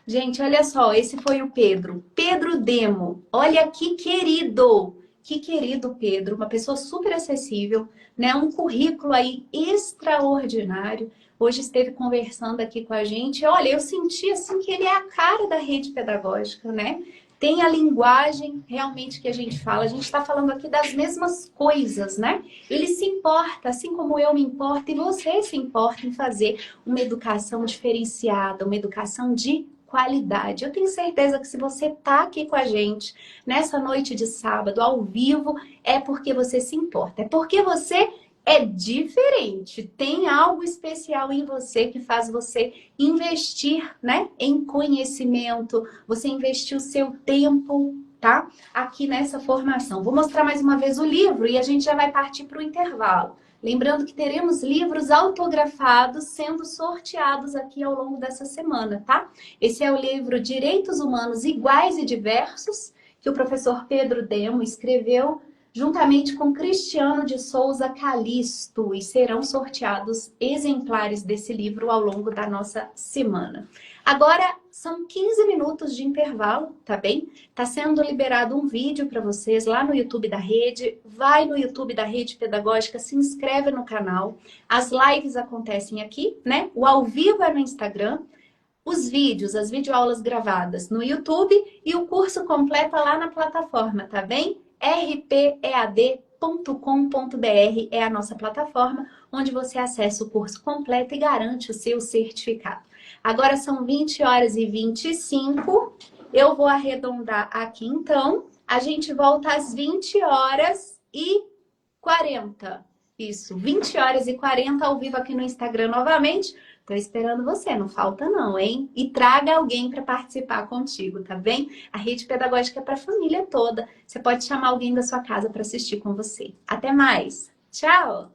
Gente, olha só, esse foi o Pedro. Pedro Demo. Olha que querido. Que querido Pedro, uma pessoa super acessível, né? Um currículo aí extraordinário. Hoje esteve conversando aqui com a gente. Olha, eu senti assim que ele é a cara da rede pedagógica, né? Tem a linguagem realmente que a gente fala. A gente está falando aqui das mesmas coisas, né? Ele se importa, assim como eu me importo, e você se importa em fazer uma educação diferenciada, uma educação de qualidade. Eu tenho certeza que se você está aqui com a gente nessa noite de sábado, ao vivo, é porque você se importa. É porque você é diferente. Tem algo especial em você que faz você investir, né, em conhecimento, você investir o seu tempo, tá? Aqui nessa formação. Vou mostrar mais uma vez o livro e a gente já vai partir para o intervalo. Lembrando que teremos livros autografados sendo sorteados aqui ao longo dessa semana, tá? Esse é o livro Direitos Humanos Iguais e Diversos, que o professor Pedro Demo escreveu juntamente com Cristiano de Souza Calisto, e serão sorteados exemplares desse livro ao longo da nossa semana. Agora são 15 minutos de intervalo, tá bem? Tá sendo liberado um vídeo para vocês lá no YouTube da Rede. Vai no YouTube da Rede Pedagógica, se inscreve no canal. As lives acontecem aqui, né? O ao vivo é no Instagram. Os vídeos, as videoaulas gravadas no YouTube e o curso completo lá na plataforma, tá bem? rpead.com.br é a nossa plataforma, onde você acessa o curso completo e garante o seu certificado. Agora são 20h25, eu vou arredondar aqui então, a gente volta às 20h40. Isso, 20h40 ao vivo aqui no Instagram novamente. Tô esperando você, não falta não, hein? E traga alguém para participar contigo, tá bem? A rede pedagógica é para a família toda. Você pode chamar alguém da sua casa para assistir com você. Até mais. Tchau!